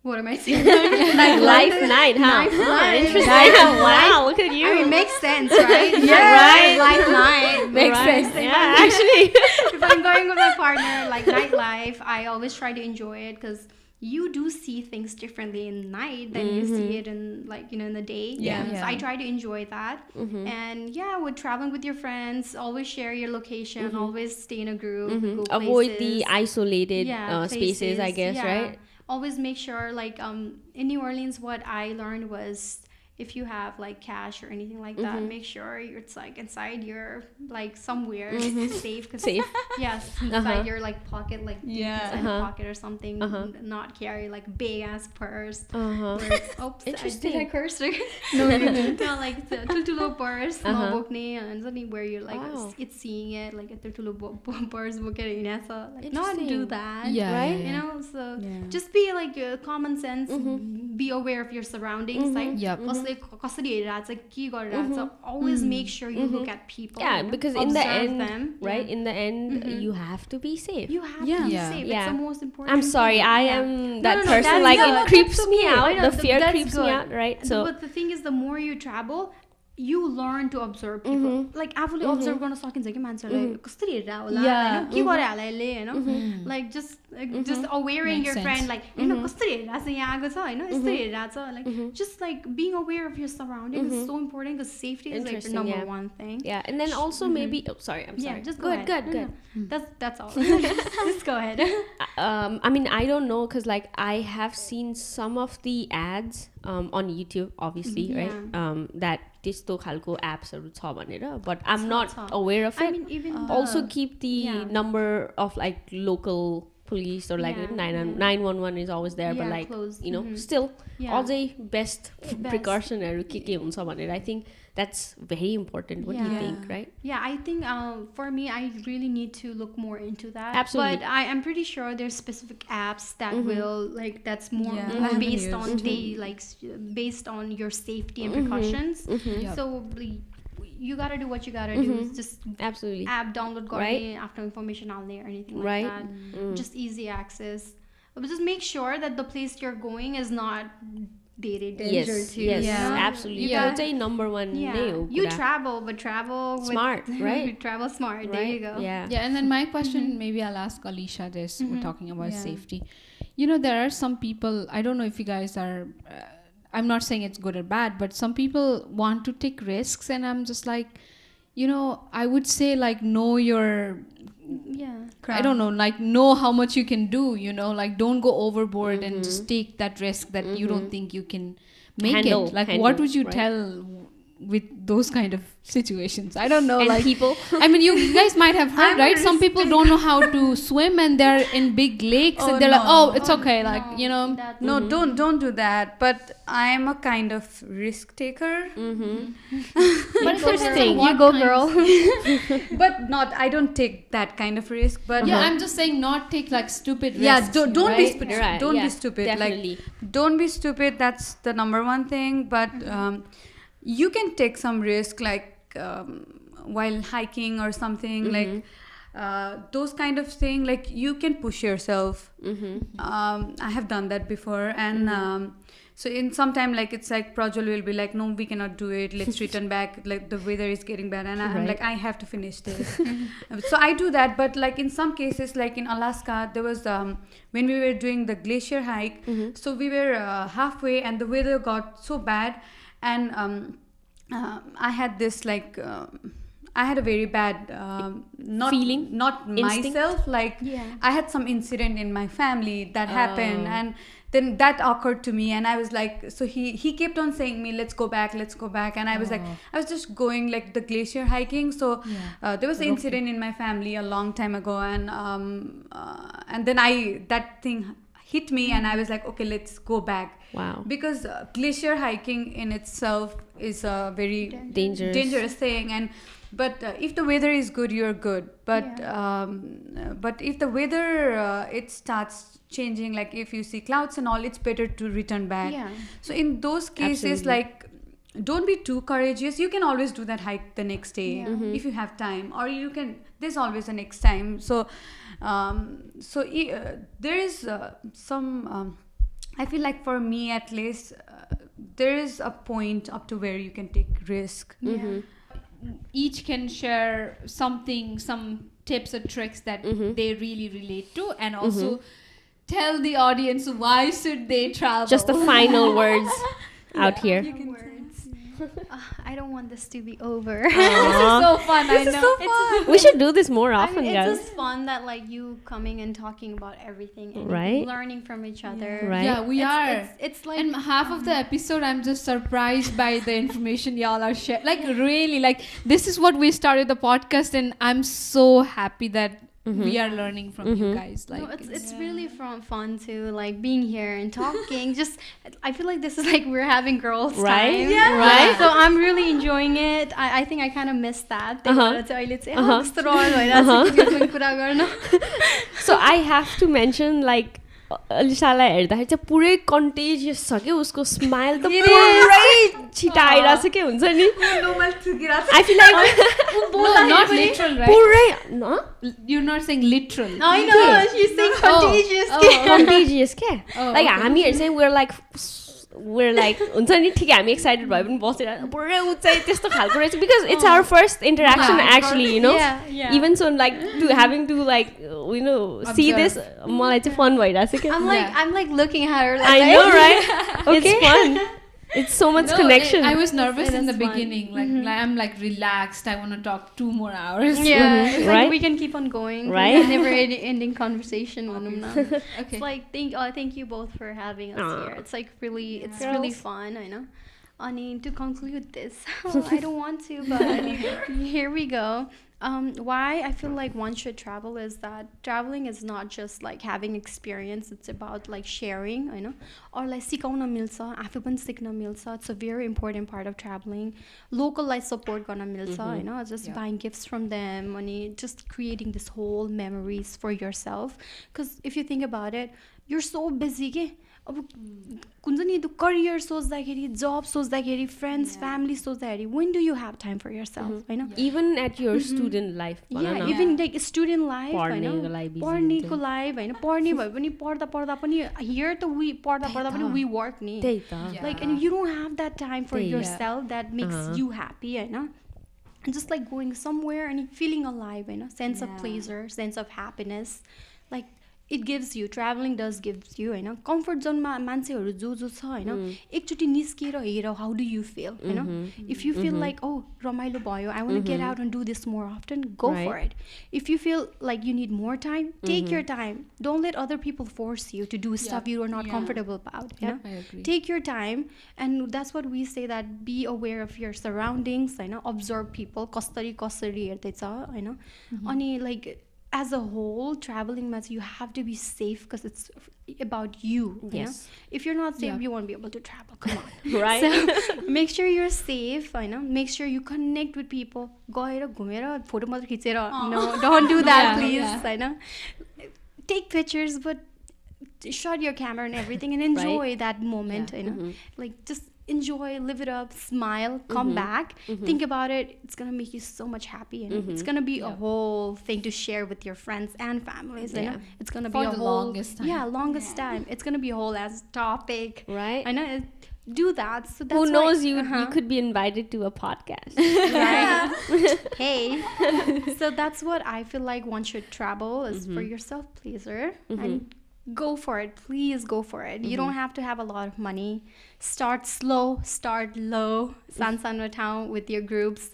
What am I saying? Life night, huh? Night. Interesting. Wow, look at you. I mean, makes sense, right? Right. Life night. Makes sense. Yeah, actually. If I'm going with my partner, like nightlife, I always try to enjoy it because you do see things differently in night than you see it in in the day. So I try to enjoy that. And with traveling with your friends, always share your location, always stay in a group, go avoid places. the isolated spaces, I guess, right? Always make sure in New Orleans, what I learned was, if you have cash or anything like that, make sure it's inside your somewhere safe. Safe. Yes, inside your pocket, deep inside the pocket or something. Not carry big ass purse. Oops, Interesting. did I curse? No, you didn't. The tultulo purse, no book ni, and something where you're it's seeing it a tultulo purse book not do that. Yeah. So just be common sense. Be aware of your surroundings. Always make sure you look at people. Yeah, because in the observe end, them. right? In the end, you have to be safe. You have to be safe. Yeah. It's the most important. I'm sorry, thing. I am that No, person. that's It good. creeps That's me okay. out. I know, The fear that's creeps me good. out, right? So But the thing is, the more you travel, you learn to observe people. आफूले observe गर्न सकिन्छ कि मान्छेलाई कस्तो हेरेर होला हैन के गरे होला यसले हैन just awareing your friend कस्तो हेरेर छ यहाँ आएको छ हैन यस्तो हेरेर छ just being aware of your surroundings is so important, because safety is the number one thing. yeah, and then also maybe I'm sorry. Just go go ahead. ahead. That's all. Just go ahead. I mean, I don't know, because I have seen some of the ads on YouTube, obviously, right? That त्यस्तो खालको एप्सहरु छ भनेर, but I'm not aware of it. I mean, even also keep the number of local police or 911 is always there, but closed. Still all the best precautionहरु के हुन्छ भनेर, I think that's very important. What do you think, right? Yeah, I think for me, I really need to look more into that. Absolutely. But I'm pretty sure there's specific apps that will that's more based on based on your safety and precautions. So you gotta do what you gotta do. Just absolutely app download after information out there or anything like that. Just easy access. But just make sure that the place you're going is not danger too. Yes, absolutely. Yeah, it's number one. You travel, but travel smart, right? Travel smart. Right? There you go. Yeah, and then my question, maybe I'll ask Alisha this. We're talking about safety. There are some people, I don't know if you guys are, I'm not saying it's good or bad, but some people want to take risks, and I'm just I would say know your I don't know, know how much you can do, don't go overboard and just take that risk that you don't think you can make handle, it. What would you tell with those kind of situations? I don't know. And people, I mean, you guys might have heard, right? Some people don't know how to swim, and they're in big lakes, and they're it's okay, No, don't do that. But I'm a kind of risk taker. but interesting. You go, girl. But I don't take that kind of risk. But I'm just saying, not take stupid risks. Yeah, don't be right? stupid. Right. Don't be stupid. Definitely. Don't be stupid. That's the number one thing. But you can take some risk, while hiking or something, those kind of thing. You can push yourself. I have done that before, and so in some time, it's Prajwal will be no, we cannot do it. Let's return back. The weather is getting bad, and I'm I have to finish this. So I do that, but in some cases, in Alaska, there was when we were doing the glacier hike. So we were halfway, and the weather got so bad. And I had this I had a very bad feeling, not instinct? myself. I had some incident in my family that happened, and then that occurred to me, and I was so he kept on saying me, let's go back, and I was I was just going the glacier hiking. So there was an incident in my family a long time ago, and then that thing hit me, and I was okay, let's go back. Wow. Because glacier hiking in itself is a very dangerous thing, but if the weather is good, you're good. But if the weather it starts changing, if you see clouds and all, it's better to return back. So in those cases, don't be too courageous. You can always do that hike the next day if you have time, or you can. There's always a next time. So there is some. I feel for me at least, there is a point up to where you can take risk. Each can share some tips or tricks that they really relate to, and also tell the audience why should they travel. Just the final words out here. Words. I don't want this to be over. This is so fun. I know. so fun. We should do this more I often, mean, guys. it's just fun that like you coming and talking about everything and Right. learning from each other. Right. Yeah, we are. It's like And half of the episode, I'm just surprised by the information y'all are sharing. Like, really, like, this is what we started the podcast, and I'm so happy that we are learning from you guys. Like, no, it's really fun too, like being here and talking. Just I feel like this is like we're having girls' Right? time. Yeah. Right? So I'm really enjoying it. I think I kind of missed that. So I have to mention, like, अलिशालाई हेर्दाखेरि चाहिँ पुरै contagious छ कि उसको smile त पुरै छिटाइरहेको छ के हुन्छ नि आई feel like no, not literal, right? पुरै You're not saying literal. I know she's saying contagious. Contagious क्या लाइक हामीहरू चाहिँ we're like हुन्छ नि ठिकै हामी एक्साइटेड भए पनि बसेर पुरै ऊ चाहिँ त्यस्तो खालको रहेछ because it's our first interaction actually you know even so like to having to like you know see this मलाई चाहिँ फन भइरहेको छ क्या I'm like looking at her like I know, right? It's fun. It's so much connection. I was nervous in the is fun. beginning. Like, I'm like relaxed. I want to talk 2 more hours. Yeah, it's like Right? we can keep on going. Right? Never ending conversation. Okay. It's like thank you both for having us here. It's like really really fun. I know. Ani, to conclude this, I don't want to, but here we go. Why I feel like one should travel is that traveling is not just like having experience. It's about like sharing, you know, or like sikauna milsa, afu pani sikna milsa. It's a very important part of traveling. Local life support gonna milsa, you know, just buying gifts from them, money, just creating this whole memories for yourself. Because if you think about it, you're so busy. Ke? अब कुन चाहिँ नि त्यो career सोच्दाखेरि जब सोच्दाखेरि friends family सोच्दाखेरि when do you have time for yourself हैन Even at your student life even like student life पढ्नेको पढ्नेको लाइफ हैन पढ्ने भए पनि पढ्दा पनि here त we पढ्दा पनि we work नि त्यही त like and you don't have that time for yourself that makes you happy Hahn and just like going somewhere and feeling alive Hahn sense of pleasure sense of happiness like it gives you traveling does gives you Hahn comfort zone मा मान्छेहरु जो छ हैन एकचोटी निस्केर हेर how do you feel Hahn if you feel like oh रमाइलो भयो I want to get out and do this more often go for it if you feel like you need more time take your time don't let other people force you to do stuff you are not comfortable about you know take your time and that's what we say that be aware of your surroundings Hahn observe people कसरी हेर्दै छ हैन अनि like as a whole traveling means you have to be safe because it's about you yes you know? If you're not safe you won't be able to travel come on right so make sure you're safe I know make sure you connect with people गएर घुमेर photo मात्र खिचेर no don't do that please I know take pictures but shut your camera and everything and enjoy that moment you know like just enjoy live it up smile come back think about it it's gonna make you so much happy and it's gonna be a whole thing to share with your friends and families you know it's gonna For be a the whole longest time. longest time it's gonna be a whole as topic right I know do that so that's who why, knows you could be invited to a podcast right hey so that's what I feel like one should travel is for yourself pleaser and go for it please go for it you don't have to have a lot of money start slow start low san town with your groups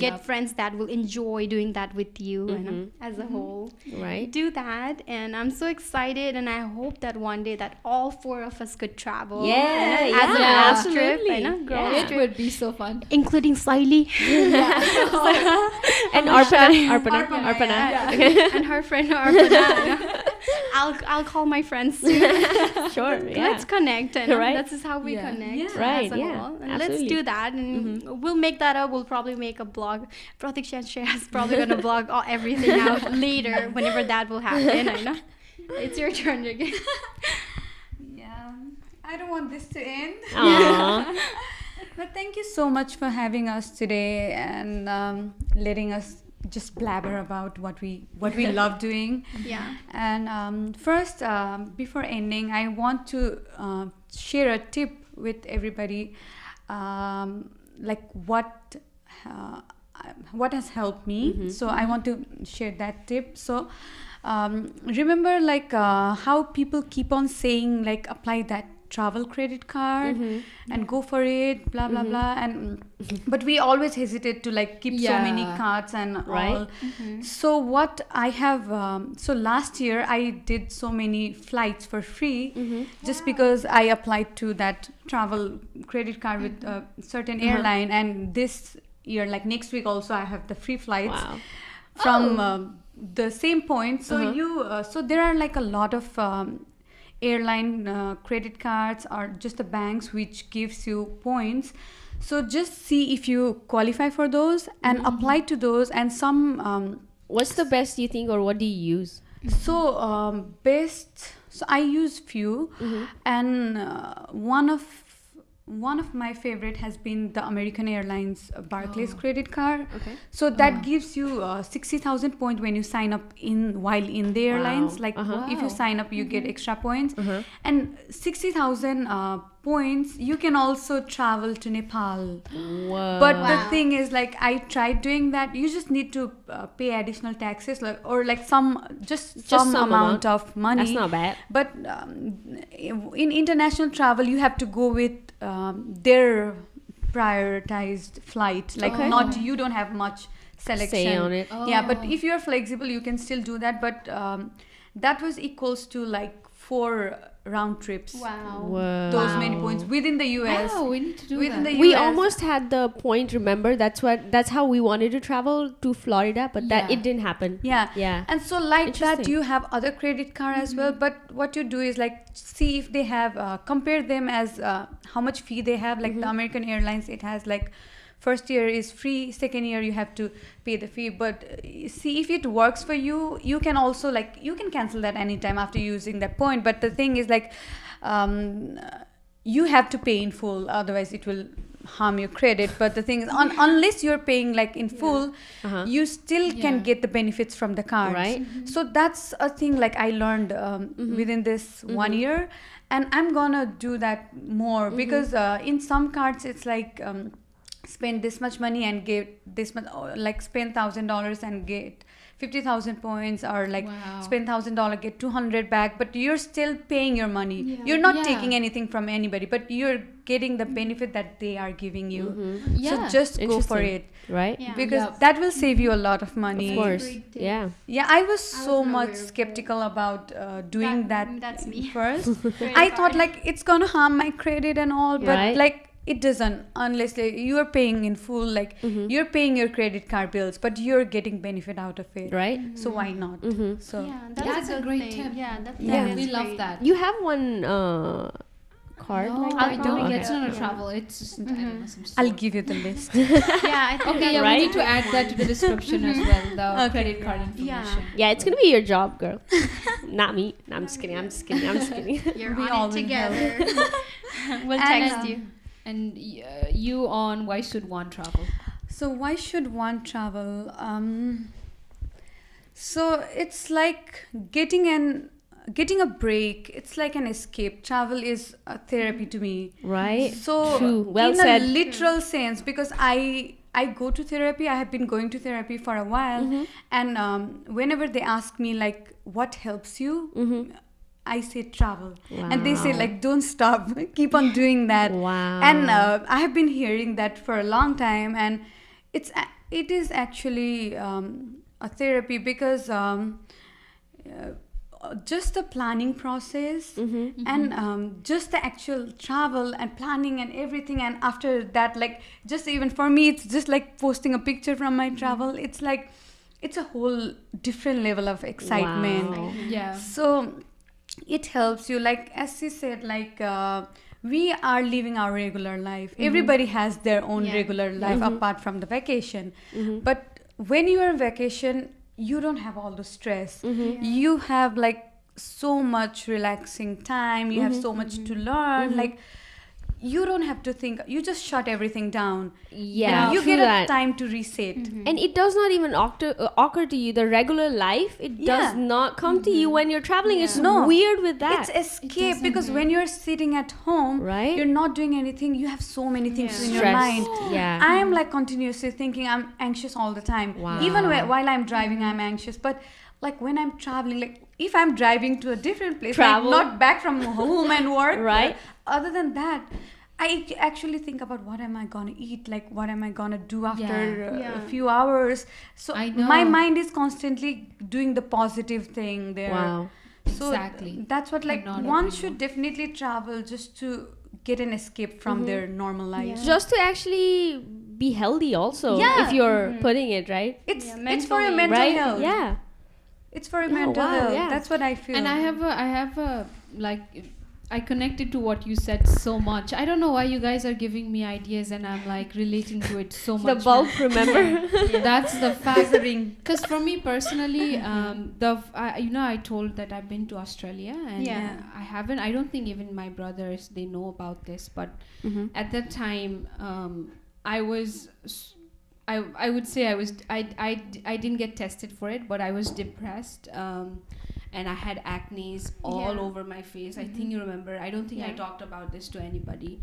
get friends that will enjoy doing that with you and as a whole right do that and I'm so excited and I hope that one day that all 4 of us could travel as a girls trip It would be so fun. including Saili and Arpana and her friend Arpana I'll call my friends too. sure Let's connect and Right. this is how we connect Right, as a yeah, whole. And let's absolutely. do that and we'll make that up we'll probably make a blog Pratiksha and Shreya is probably going to blog everything out later whenever that will happen I know it's your turn again I don't want this to end. Aww. But thank you so much for having us today and letting us just blabber about what we love doing. And first, before ending, I want to share a tip with everybody, like what has helped me. So I want to share that tip. So remember like how people keep on saying like apply that travel credit card and go for it, blah blah blah, and but we always hesitate to like keep so many cards and all. So what I have so last year I did so many flights for free just because I applied to that travel credit card with a certain airline, and this year, like next week also, I have the free flights from the same point. So so there are like a lot of airline credit cards or just the banks which gives you points. So just see if you qualify for those and apply to those. And some what's the best you think, or what do you use? so best, so I use few, and one of my favorite has been the American Airlines Barclays credit card. So that gives you 60,000 points when you sign up while in the airlines. Like if you sign up, you get extra points, and 60,000 points you can also travel to Nepal. But the thing is, like, I tried doing that. You just need to pay additional taxes, like, or like some amount of money. That's not bad. But in international travel, you have to go with their prioritized flight. Like, not, you don't have much selection. Say on it. Yeah, but if you're flexible, you can still do that. But that was equals to like 4 round trips. Wow. Those many points within the US. Wow, we need to do within that. the US. We almost had the point, remember? That's how we wanted to travel to Florida, but that it didn't happen. Yeah. And so like that, Interesting. you have other credit card as well. But what you do is like see if they have compare them as how much fee they have. Like the American Airlines, it has like first year is free, second year you have to pay the fee. But see if it works for you. You can also like, you can cancel that anytime after using that point. But the thing is like you have to pay in full, otherwise it will harm your credit. But the thing is, unless you're paying like in full, you still can get the benefits from the cards. Right. So that's a thing like I learned within this 1 year, and I'm gonna do that more because in some cards it's like spend this much money and get this much, like spend $1,000 and get 50,000 points, or like spend $1,000 get 200 back, but you're still paying your money. You're not taking anything from anybody, but you're getting the benefit that they are giving you. So just go for it, right? because that will save you a lot of money. Of course. Yeah. I was so much skeptical about doing that That's me. first. I thought like it's gonna harm my credit and all, but like it doesn't, unless like, you are paying in full, like you're paying your credit card bills, but you're getting benefit out of it, Right. So why not? So That's a good great thing. tip. Yeah. We love that. You have one card No, like I that? don't. Okay. It's not a travel. It's just, I don't know, some I'll store. give you the list. I think Okay, Right? we need to add that to the description as well, the credit card information. Yeah, it's gonna be your job, girl. Not me. No, I'm just kidding. I'm just kidding. you're We on all it will together. We'll And, text you. And you on why should one travel? So why should one travel? So it's like getting a break. It's like an escape. Travel is a therapy to me. Right. So True. Well in said. a literal sense, because I go to therapy. I have been going to therapy for a while, and whenever they ask me like what helps you, I say travel, and they say like don't stop, keep on doing that. Wow. And I have been hearing that for a long time, and it is actually a therapy because just the planning process and just the actual travel and planning and everything, and after that, like just even for me, it's just like posting a picture from my travel. It's like it's a whole different level of excitement. Wow. Yeah. So it helps you, like as she said, like we are living our regular life. Everybody has their own regular life apart from the vacation. But when you are on vacation, you don't have all the stress. You have like so much relaxing time. You have so much to learn. Like you don't have to think. You just shut everything down. Yeah, you true get that. a time to reset. And it does not even occur to you. The regular life, it does not come to you when you're traveling. It's weird with that. It's escape because when you're sitting at home, Right. you're not doing anything. You have so many things in your Stressed. mind. Yeah. I am like continuously thinking. I'm anxious all the time. Wow. Even while I'm driving, I'm anxious. But like when I'm traveling, like if I'm driving to a different place, Travel. like not back from home and work, Right. Other than that, I actually think about what am I gonna eat, like what am I gonna do after Yeah. a few hours. So I know. my mind is constantly doing the positive thing there. Wow. So Exactly. that's what, like, Cannot one agree should more. definitely travel just to get an escape from their normal life. Yeah. Just to actually be healthy also, Yeah. if you're putting it, right? It's Yeah, it's for your mentally, mental Right? health. Yeah. It's for your Yeah, mental wow, health. yeah. That's what I feel. And I have a like, I connected to what you said so much. I don't know why you guys are giving me ideas and I'm like relating to it so much. The bulb, remember? That's the fact. the ring. Because for me personally, I told that I've been to Australia and Yeah. I haven't. I don't think even my brothers they know about this. But at that time, I was. I would say I didn't get tested for it, but I was depressed. And I had acne all Yeah. over my face. I think you remember. I don't think I Yeah. talked about this to anybody.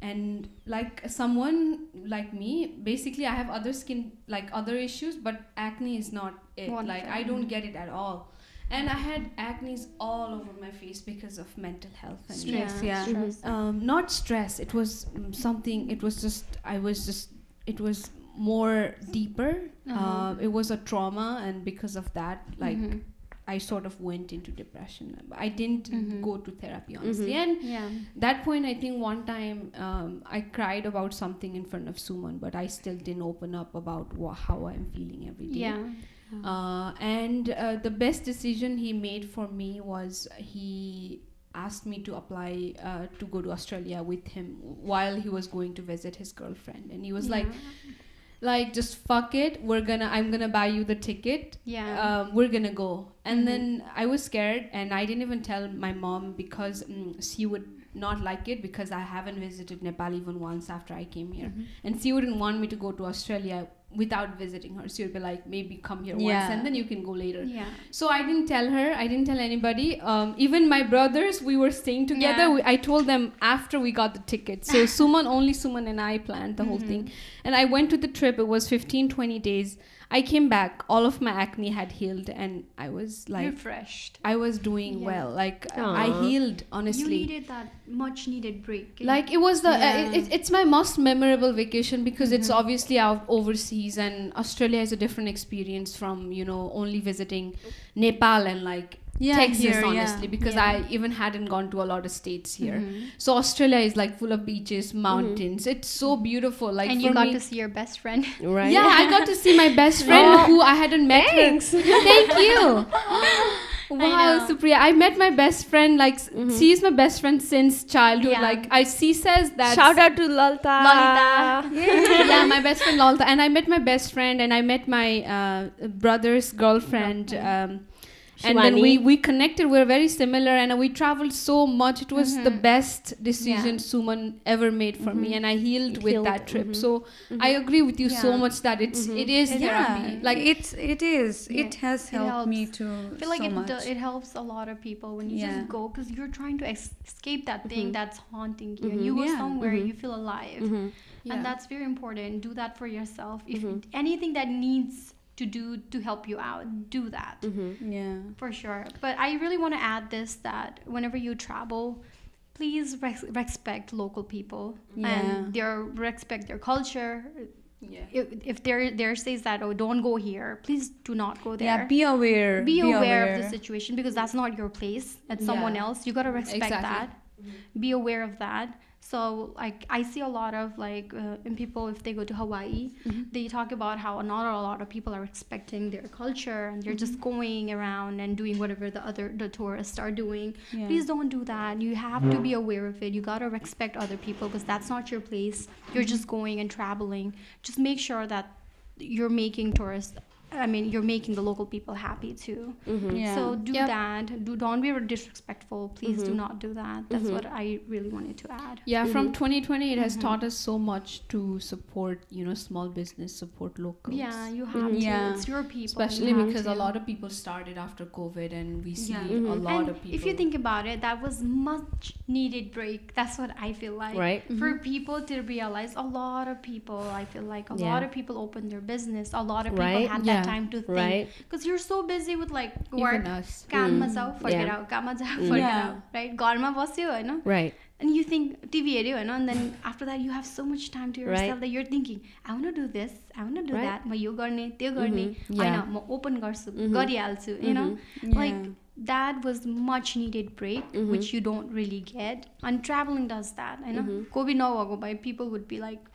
And like someone like me, basically I have other skin, like other issues, but acne is not it. One Like thing. I don't get it at all. And I had acne all over my face because of mental health and Stress, yeah. Stress. not stress. It was something. It was just. It was more deeper. It was a trauma, and because of that, like I sort of went into depression. I didn't go to therapy honestly, and Yeah. that point I think one time I cried about something in front of Suman, but I still didn't open up about how I'm feeling every day. Yeah. And the best decision he made for me was he asked me to apply to go to Australia with him while he was going to visit his girlfriend, and he was like just fuck it, I'm gonna buy you the ticket. Yeah. We're gonna go. And then I was scared and I didn't even tell my mom because she would not like it because I haven't visited Nepal even once after I came here, and she wouldn't want me to go to Australia without visiting her. She would be like, maybe come here once and then you can go later. Yeah. So I didn't tell her. I didn't tell anybody. Even my brothers, we were staying together. Yeah. I told them after we got the ticket. So only Suman and I planned the whole thing. And I went to the trip. It was 15-20 days. I came back. All of my acne had healed. And I was like, Refreshed. I was doing Yeah. well. Like Aw. I healed, honestly. You needed that much needed break. Like it was the Yeah. it's my most memorable vacation because it's obviously out overseas, and Australia is a different experience from only visiting Nepal and like Texas here, honestly, because Yeah. I even hadn't gone to a lot of states here. So Australia is like full of beaches, mountains. It's so beautiful. Like and for you got me, to see your best friend. Right? yeah, I got to see my best friend who I hadn't met. Thanks. Thank you. Wow, know. Supriya, I met my best friend. Like she's my best friend since childhood. Yeah. Like she says that. Shout out to Lalita. Yeah, my best friend Lalta, and I met my best friend, and I met my brother's girlfriend. And then Shivani. we connected. We're very similar, and we traveled so much. It was the best decision Suman ever made for me, and I healed with that trip. So I agree with you so much that it is therapy. Like it is. Yeah. It has It helped me helps. to I feel like so much. it helps a lot of people when you Yeah. just go because you're trying to escape that thing that's haunting you. And you go Yeah. somewhere, you feel alive. Yeah. And that's very important. Do that for yourself. If anything that needs to do to help you out, do that. Yeah. For sure. But I really want to add this, that whenever you travel, please respect local people and respect their culture. Yeah. If there says that, oh, don't go here, please do not go there. Yeah, be aware. Be aware of the situation because that's not your place. It's someone Yeah. else. You got to respect Exactly. that. Be aware of that. So like I see a lot of like in people, if they go to Hawaii, they talk about how not a lot of people are respecting their culture and they're just going around and doing whatever the tourists are doing. Yeah. Please don't do that. You have to be aware of it. You got to respect other people because that's not your place. You're just going and traveling. Just make sure that you're making you're making the local people happy too. Yeah. So do Yep. that. Don't be disrespectful. Please do not do that. That's what I really wanted to add. Yeah, from 2020, it has taught us so much to support, small business, support locals. Yeah, you have to. Yeah. It's your people. Especially You have because to. a lot of people started after COVID, and we see Yeah. a lot And of people. if you think about it, that was much needed break. That's what I feel like. Right. For people to realize, a lot of people, I feel like a Yeah. lot of people opened their business. A lot of people Right. had that that time to think. Right. Because you're so busy with like Even work, us. काममा जाऊ फर्केर Yeah. आऊ, काममा जाऊ फर्केर Yeah. आऊ, right? घरमा बस्यो हैन? Right. And you think TV हेऱ्यो हैन? And then after that you have so much time to yourself Right. that you're thinking, I want to do this, I want to do Right. that. म यो गर्ने, त्यो गर्ने, Yeah. हैन म open गर्छु, गरिहाल्छु, you know? Like that was much needed break which you don't really get. And traveling does that, Hahn? COVID नभएको भए people would be like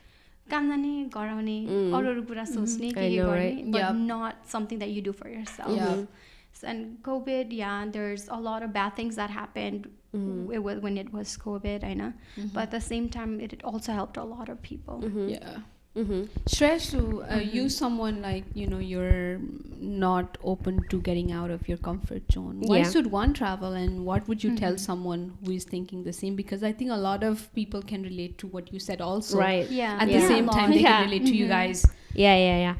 काम जाने, घर आउने, अरू कुरा सोच्ने, के I know, गर्ने, right? but Yep. not something that you do for yourself. Yeah. So, and COVID, yeah, there's a lot of bad things that happened when it was COVID, I know. But at the same time, it also helped a lot of people. Yeah. Stress to you someone like, you know, you're not open to getting out of your comfort zone. Why Yeah. should one travel, and what would you tell someone who is thinking the same? Because I think a lot of people can relate to what you said also. Right. Yeah. At Yeah. the same time, they Yeah. can relate to you guys. Yeah.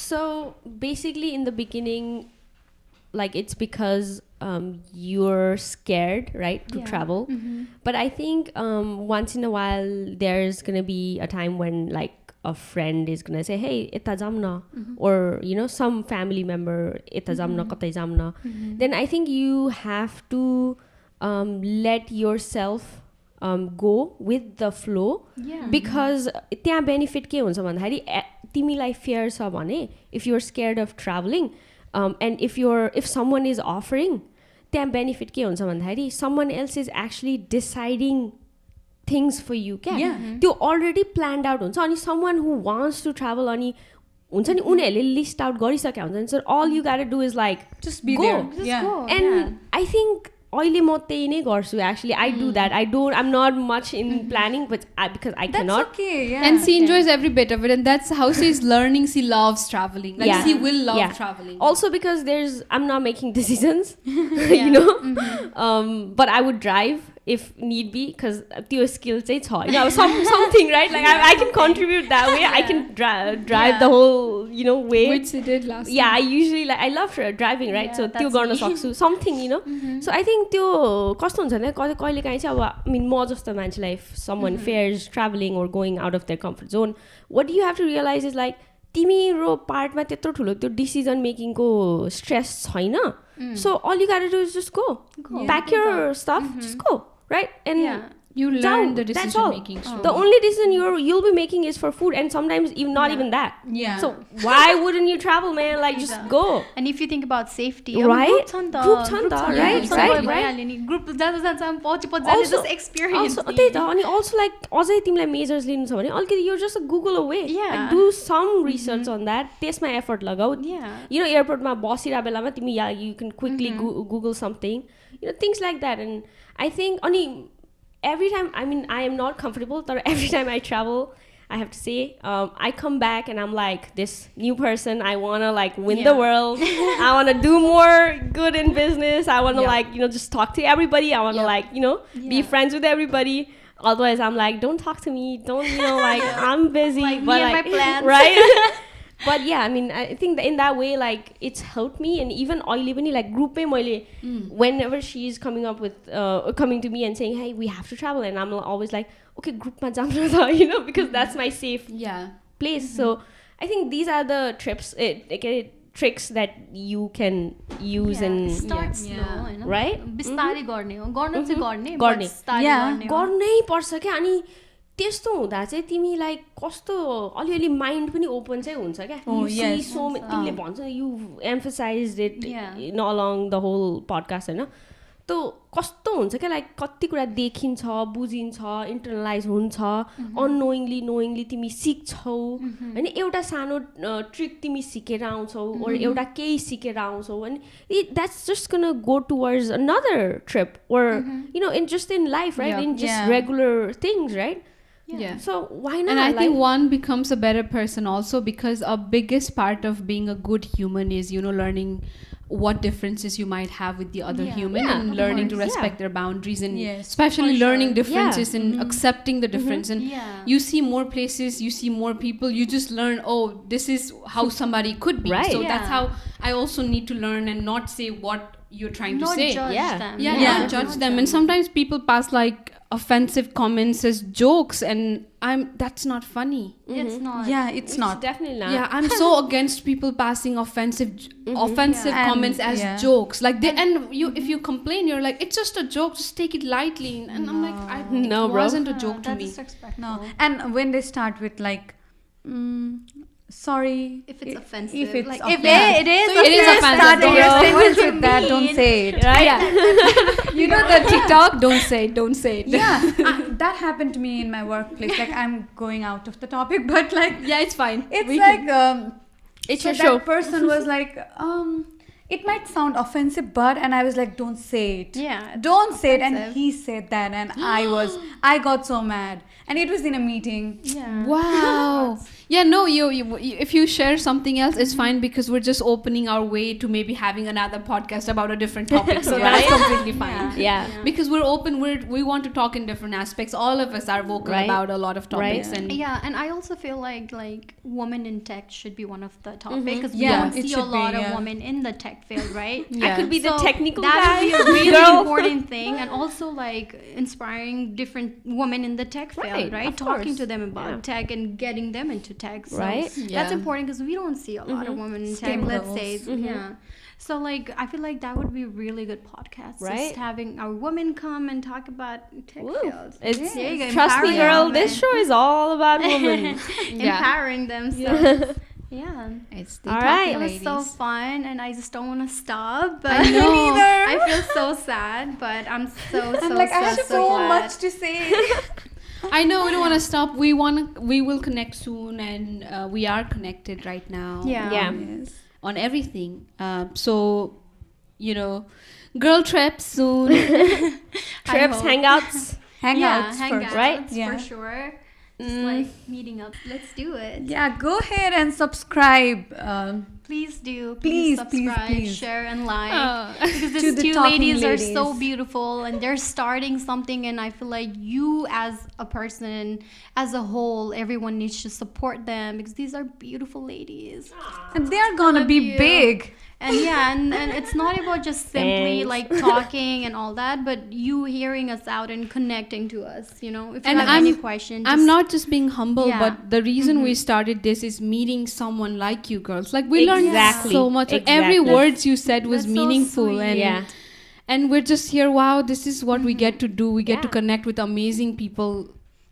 So basically in the beginning, like it's because you're scared, right, to Yeah. travel. But I think once in a while there's gonna be a time when like a friend is gonna say, hey, etta jam na, or you know, some family member, etta jam na, katai jam na. Then I think you have to let yourself go with the flow. Yeah. Because त्यहाँ benefit के हुन्छ भन्दाखेरि तिमीलाई fair छ भने if you're scared of traveling and if someone is offering, त्यहाँ benefit के हुन्छ भन्दाखेरि someone else is actually deciding things for you क्या त्यो already planned out हुन्छ अनि someone who wants to travel अनि हुन्छ नि उनीहरूले लिस्ट आउट गरिसकेका हुन्छ so all you gotta do is like Just be go. there. Just Yeah. go. And I think अहिले म त्यही नै गर्छु actually I do that I'm not much in planning but because I That's cannot okay. Yeah. And she enjoys every bit of it, and that's how she's learning. She loves traveling. Like Yeah. she will love Yeah. traveling. Also because I'm not making decisions, you know. But I would drive if need be because त्यो skill चाहिँ छ, you know, something, right? Like I can contribute that way. I can drive the whole, you know, way. Which she did last Yeah, time. I usually like I love driving, right? Yeah, So त्यो that's गर्न me. सक्छु something, you know. So I think त्यो कस्तो हुन्छ भने कहिले काहीँ चाहिँ अब I mean म जस्तो मान्छेलाई if someone fears traveling or going out of their comfort zone, what you have to realize is like तिम्रो पार्टमा त्यत्रो ठुलो त्यो डिसिजन मेकिङको स्ट्रेस छैन. So all you gotta do is just go. Pack your stuff, just go, right? And Yeah. You learn Down. the That's decision all. making. the only decision you'll be making is for food, and sometimes even not even that. Yeah. So why wouldn't you travel, man? Like just go. And if you think about safety, Right? group छ नि त, Group छ नि त, छ नि, right, सँगै right, भइहाल्यो नि, group जाँदा पछि जाने Also- just experience Also, नि. त्यही त अनि also like अझै तिमीलाई मेजर्स लिनु छ भने अलिकति you're just a Google away. Yeah. Like, do some research on that. त्यसमा effort लगाऊ. Yeah. You know, airportमा बसिरहेको बेलामा तिमी you can quickly Google something. You know, things like that. And I think अनि every time, I mean, I am not comfortable, but every time I travel, I have to say, I come back and I'm like this new person. I want to like win the world. I want to do more good in business. I want to like, you know, just talk to everybody. I want to like, you know, be friends with everybody. Otherwise, I'm like, don't talk to me. Don't, you know, like, I'm busy. Like, but me and like, my plans. Right? But yeah, I mean, I think that in that way, like, it's helped me. And even oily bunny, like, group mein whenever she's coming up with, coming to me and saying, hey, we have to travel. And I'm always like, okay, group ma jam na tha, you know, because that's my safe place. So I think these are the tricks that you can use and start slow, Hahn? right? बिस्तारै गर्ने हो, गर्न चाहिँ गर्ने, गर्ने। but बिस्तारै Yeah. गर्ने हो। गर्नै पर्छ क्या अनि त्यस्तो हुँदा चाहिँ तिमीलाई कस्तो अलिअलि माइन्ड पनि ओपन चाहिँ हुन्छ क्या yes. तिमीले भन्छ you emphasize it Yeah. In along the whole podcast होइन त्यो कस्तो हुन्छ क्या लाइक कति कुरा देखिन्छ बुझिन्छ इन्टरनलाइज हुन्छ नोइङली तिमी सिक्छौ होइन एउटा सानो ट्रिक तिमी सिकेर आउँछौ or एउटा केही सिकेर आउँछौ अनि that's just gonna go towards another trip or you know in just in life right in just regular things right Yeah. So why not? And I think one becomes a better person also because a biggest part of being a good human is, you know, learning what differences you might have with the other human and learning to respect their boundaries and especially learning differences and accepting the difference. And you see more places, you see more people, you just learn, oh, this is how somebody could be. Right. So that's how I also need to learn and not say what you're trying to Not say. judge them. Yeah, not judge them. And sometimes people pass like offensive comments as jokes, and that's not funny. It's not. Yeah, it's not. Definitely not. Yeah, I'm so against people passing offensive comments And, as jokes. Like if you complain, you're like, it's just a joke, just take it lightly. And I'm like, it wasn't a joke to me. Disrespectful. No. And when they start with like, sorry. If it's offensive. If it's like, offensive. if it is So it is offensive. Starting your Don't- sentence with that, don't say it. Right? Yeah. You know the TikTok, don't say it. Yeah, that happened to me in my workplace. Like, I'm going out of the topic, but like, Yeah, it's fine. it's We like, can- It's so your that show. person was like, it might sound offensive, but, and I was like, don't say it. Yeah, Don't say it. And offensive. he said that, and I got so mad. And it was in a meeting. Yeah. Wow. Yeah, no, you if you share something else, it's fine, because we're just opening our way to maybe having another podcast about a different topic. So that's Right? completely fine. Yeah. Because we're open, we want to talk in different aspects. All of us are vocal Right. about a lot of topics. Right. And Yeah, and I also feel like women in tech should be one of the topics because Yeah, we don't it see a should be, lot of yeah. women in the tech field, right? I could be the So technical that guy. would be a really Girl. important thing, and also like inspiring different women in the tech field, Right, of Talking course. to them about Yeah. tech and getting them into tech. So Right. That's Yeah. important because we don't see a lot of women in tech. Skin Let's levels. say, yeah. So like, I feel like that would be a really good podcast. Right. Just having our women come and talk about tech Woo. fields. It's Yeah, you trust me, empowering girl. women. This show is all about women. Yeah. Empowering them. So yeah. It's the All right. It Talking was so Ladies. fun, and I just don't want to stop. But I know. I feel so sad, but I'm so I'm like, I have so so glad. much to say. I know we don't want to stop. We will connect soon, and we are connected right now. Yeah. Yeah. Yes. On everything. So, girl trips soon. Trips, hope. hangouts. Hangouts yeah, first. hangouts, right? Yeah. for sure. Just like meeting up. Let's do it. Yeah, go ahead and subscribe. Please do. Please, subscribe, please. share, and like. Oh. Because To these the two Talking ladies are so Ladies. beautiful, and they're starting something, and I feel like you as a person, as a whole, everyone needs to support them because these are beautiful ladies. And they're gonna love be you. big. And yeah, and it's not about just simply Thanks. like talking and all that, but you hearing us out and connecting to us, If you And have I'm- any question, I'm not just being humble, Yeah. but the reason we started this is meeting someone like you girls. Like we learned Exactly. so much. Like, every Exactly. words you said was That's so meaningful, sweet. and Yeah. and we're just here. Wow, this is what we get to do. We get to Yeah. connect with amazing people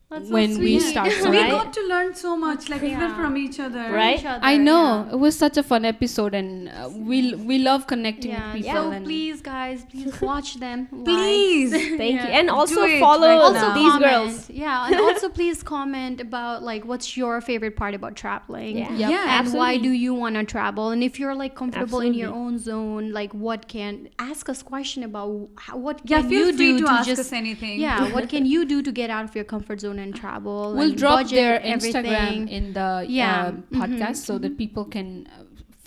That's so when we sweet. start. We Right? got to learn so much, like even Yeah. from each other. Right? Each other, I know yeah. it was such a fun episode, and we love connecting Yeah, with people. so And please, guys, please watch them. Please. Thank you. Yeah. And also it follow right Also now. these comment, girls. yeah, and also please comment about like what's your favorite part about traveling. Yeah. Yep. Yeah, And why absolutely. do you want to travel? And if you're like comfortable in your Absolutely. own zone, like what can ask us question about what Yeah, can feel you free do to ask just us anything. yeah, what can you do to get out of your comfort zone and travel? we'll and drop budget, their everything. Instagram in the Yeah. podcast so that people can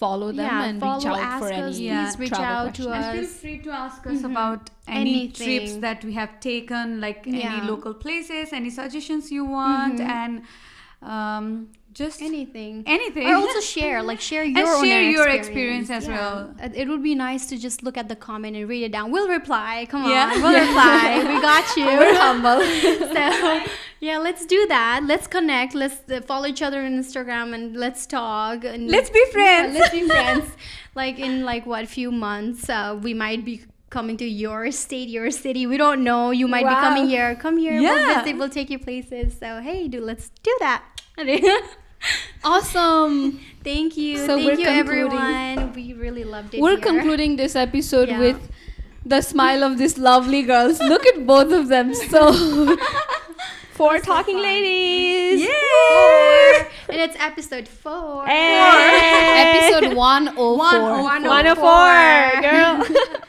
follow them and reach follow, out ask for us, any please reach travel out to questions. And feel us. free to ask us about any Anything. trips that we have taken, like Yeah. any local places, any suggestions you want, and just Anything. anything. Or also share your and own share your experience as Yeah. well. It would be nice to just look at the comment and read it down. We'll reply. Come Yeah. on, we'll reply. We got you. We're humble. So yeah, let's do that. Let's connect. Let's follow each other on Instagram and let's talk. And Let's be friends. Yeah, let's be friends. Like in few months, we might be coming to your state, your city. We don't know. You might be Wow. coming here. Come here. Yeah. We'll visit. We'll take you places. So hey, let's do that. Awesome. Thank you. So we're Thank you, concluding. everyone. We really loved it. We're here. concluding this episode Yeah. with the smile of these lovely girls. Look at both of them. So For Talking Ladies. Four. And it's episode 4. Hey. episode 104. 104, girl.